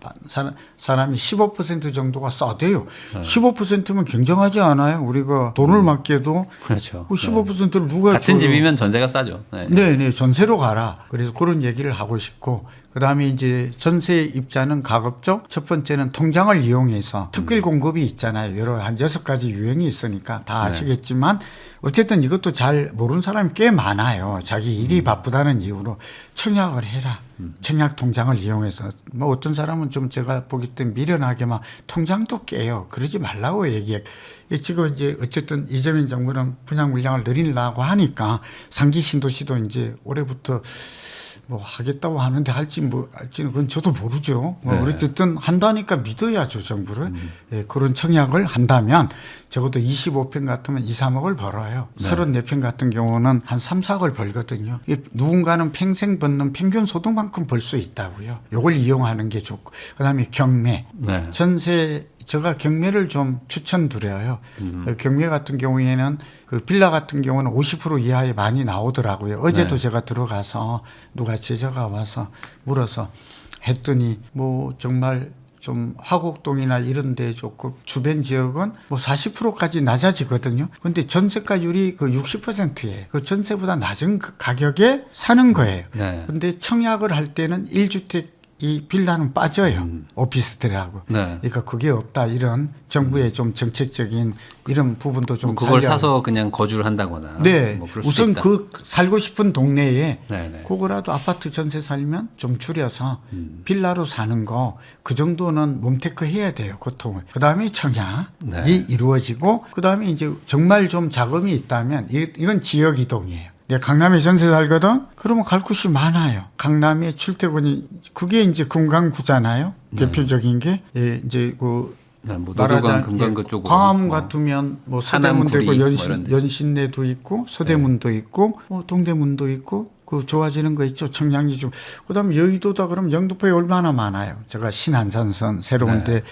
사람이 15% 정도가 싸대요. 15%면 굉장하지 않아요. 우리가 돈을 맡겨도 그렇죠. 그 15%를 누가 같은 줘요? 집이면 전세가 싸죠. 네. 네, 전세로 가라. 그래서 그런 얘기를 하고 싶고, 그다음에 이제 전세 입자는 가급적 첫 번째는 통장을 이용해서 특별 공급이 있잖아요. 여러 한 6가지 유형이 있으니까 다 아시겠지만 어쨌든 이것도 잘 모르는 사람이 꽤 많아요. 자기 일이 바쁘다는 이유로 청약을 해라. 청약 통장을 이용해서 뭐 어떤 사람은 좀 제가 보기 때문에 미련하게 막 통장도 깨요. 그러지 말라고 얘기해. 지금 이제 어쨌든 이재명 정부는 분양 물량을 늘리려고 하니까 상기 신도시도 이제 올해부터 뭐 하겠다고 하는데 할지는 그건 저도 모르죠. 뭐 어쨌든 한다니까 믿어야죠, 정부를. 예, 그런 청약을 한다면 적어도 25평 같으면 2, 3억을 벌어요. 34평 같은 경우는 한 3, 4억을 벌거든요. 누군가는 평생 벌는 평균 소득만큼 벌 수 있다고요. 이걸 이용하는 게 좋고. 그다음에 경매. 네. 전세 제가 경매를 좀 추천드려요. 경매 같은 경우에는 그 빌라 같은 경우는 50% 이하에 많이 나오더라고요. 어제도 제가 들어가서 누가 제자가 와서 물어서 했더니 뭐 정말 좀 화곡동이나 이런 데 조금 주변 지역은 뭐 40%까지 낮아지거든요. 근데 전세가율이 그 60%예요. 그 전세보다 낮은 가격에 사는 거예요. 네. 근데 청약을 할 때는 1주택 이 빌라는 빠져요. 오피스텔하고. 네. 그러니까 그게 없다. 이런 정부의 좀 정책적인 이런 부분도 좀 그걸 살려야 사서 그냥 거주를 한다거나. 네. 뭐 그럴 수도 우선 있다. 그 살고 싶은 동네에 네네. 그거라도 아파트 전세 살면 좀 줄여서 빌라로 사는 거 그 정도는 몸테크 해야 돼요. 고통을. 그다음에 청약이 이루어지고 그다음에 이제 정말 좀 자금이 있다면 이건 지역 이동이에요. 내가 강남에 전세 살거든? 그러면 갈 곳이 많아요. 강남에 출퇴근이, 그게 이제 금강구잖아요. 대표적인 게. 예, 이제 그, 네, 뭐 노도강, 금강구 쪽으로. 광화문 같으면 뭐 서대문도 있고 하남구리 연신내도 있고 서대문도 있고 뭐 동대문도 있고 그 좋아지는 거 있죠. 청량리 좀. 그다음에 여의도다 그러면 영등포에 얼마나 많아요. 제가 신안산선 새로운데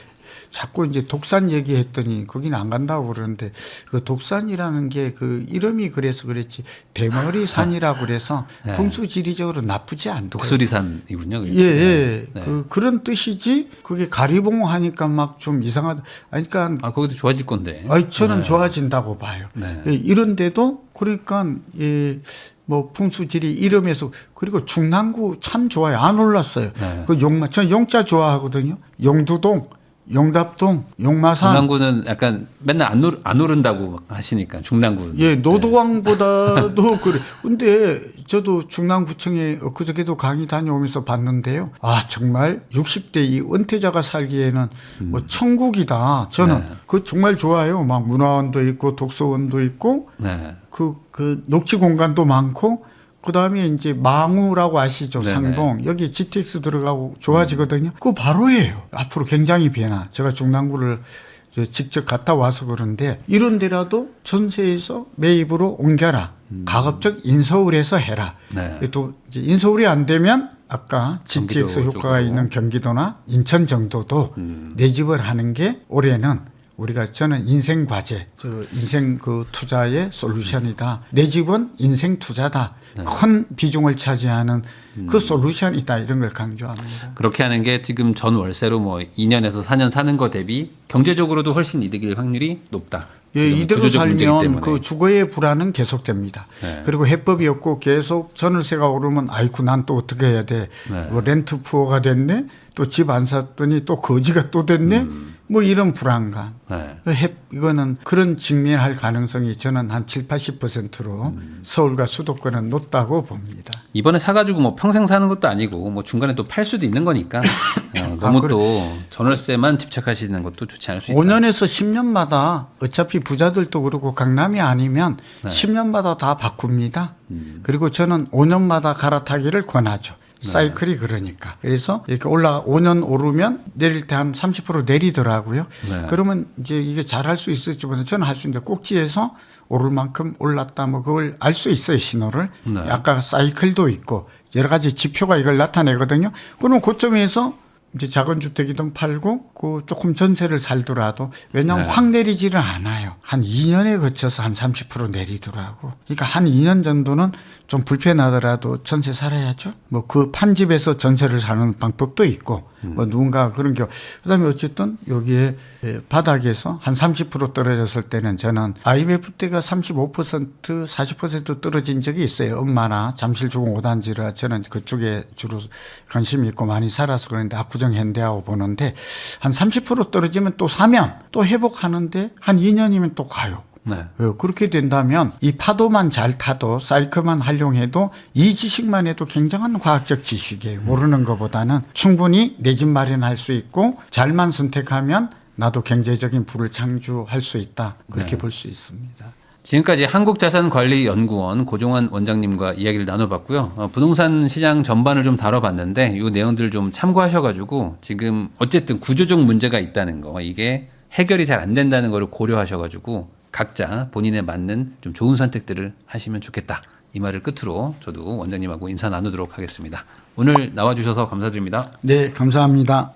자꾸 이제 독산 얘기했더니 거기는 안 간다고 그러는데 그 독산이라는 게 그 이름이 그래서 그랬지 대머리 산이라고 그래서 풍수지리적으로 나쁘지 않대요. 독수리산이군요. 예, 예. 그런 뜻이지 그게 가리봉 하니까 막 좀 이상하다. 그러니까 거기도 좋아질 건데. 저는 좋아진다고 봐요. 네. 예, 이런데도 그러니까 예. 뭐 풍수지리 이름에서 그리고 중랑구 참 좋아요. 안 올랐어요. 네. 그 전 용자 좋아하거든요. 용두동, 용답동, 용마산. 중랑구는 약간 맨날 안 오른다고 막 하시니까 중랑구. 예, 노도강보다도 그래. 근데 저도 중랑구청에 그저께도 강의 다녀오면서 봤는데요. 아 정말 60대 이 은퇴자가 살기에는 뭐 천국이다. 저는 그 정말 좋아요. 막 문화원도 있고 독서원도 있고. 네. 그 녹지 공간도 많고 그다음에 이제 망우라고 아시죠? 네네. 상봉 여기 GTX 들어가고 좋아지거든요. 그거 바로예요. 앞으로 굉장히 변화. 제가 중랑구를 직접 갔다 와서 그런데 이런 데라도 전세에서 매입으로 옮겨라. 가급적 인서울에서 해라. 네. 또 이제 인서울이 안 되면 아까 GTX 경기도 효과가 쪽으로. 있는 경기도나 인천 정도도 내 집을 하는 게 올해는 우리가 저는 인생 과제, 인생 그 투자의 솔루션이다. 내 집은 인생 투자다. 큰 비중을 차지하는 그 솔루션이다. 이런 걸 강조합니다. 그렇게 하는 게 지금 전 월세로 뭐 2년에서 4년 사는 거 대비 경제적으로도 훨씬 이득일 확률이 높다. 예, 지금은 이대로 구조적 문제이기 살면 때문에. 그 주거의 불안은 계속됩니다. 네. 그리고 해법이 없고 계속 전월세가 오르면 아이고 난 또 어떻게 해야 돼. 네. 뭐 렌트 푸어가 됐네. 또 집 안 샀더니 또 거지가 또 됐네. 뭐 이런 불안감. 네. 이거는 그런 직면할 가능성이 저는 한 7, 80%로 서울과 수도권은 높다고 봅니다. 이번에 사가지고 뭐 평생 사는 것도 아니고 뭐 중간에 또 팔 수도 있는 거니까 너무 그래. 또 전월세만 집착하시는 것도 좋지 않을 수 있다. 5년에서 10년마다 어차피 부자들도 그렇고 강남이 아니면 네. 10년마다 다 바꿉니다. 그리고 저는 5년마다 갈아타기를 권하죠. 사이클이 그러니까. 그래서 이렇게 5년 오르면 내릴 때 한 30% 내리더라고요. 네. 그러면 이제 이게 잘할 수 있을지 모르겠는데 저는 할 수 있는데 꼭지에서 오를 만큼 올랐다 뭐 그걸 알 수 있어요, 신호를. 네. 아까 사이클도 있고 여러 가지 지표가 이걸 나타내거든요. 그럼 고점에서 이제 작은 주택이든 팔고 그 조금 전세를 살더라도 왜냐하면 네. 확 내리지는 않아요. 한 2년에 거쳐서 한 30% 내리더라고. 그러니까 한 2년 정도는 좀 불편하더라도 전세 살아야죠. 뭐 그 판집에서 전세를 사는 방법도 있고 뭐 누군가 그런 게 그다음에 어쨌든 여기에 바닥에서 한 30% 떨어졌을 때는 저는 IMF 때가 35% 40% 떨어진 적이 있어요. 엄마나 잠실주공 5단지라 저는 그쪽에 주로 관심이 있고 많이 살아서 그런데 압구정 현대하고 보는데 한 30% 떨어지면 또 사면 또 회복하는데 한 2년이면 또 가요. 네. 그렇게 된다면 이 파도만 잘 타도 사이클만 활용해도 이 지식만 해도 굉장한 과학적 지식이에요. 모르는 것보다는 충분히 내 집 마련할 수 있고 잘만 선택하면 나도 경제적인 부를 창조할 수 있다. 그렇게 네. 볼 수 있습니다. 지금까지 한국자산관리연구원 고종환 원장님과 이야기를 나눠봤고요. 부동산 시장 전반을 좀 다뤄봤는데 이 내용들을 좀 참고하셔가지고 지금 어쨌든 구조적 문제가 있다는 거 이게 해결이 잘 안 된다는 걸 고려하셔가지고 각자 본인에 맞는 좀 좋은 선택들을 하시면 좋겠다. 이 말을 끝으로 저도 원장님하고 인사 나누도록 하겠습니다. 오늘 나와주셔서 감사드립니다. 네, 감사합니다.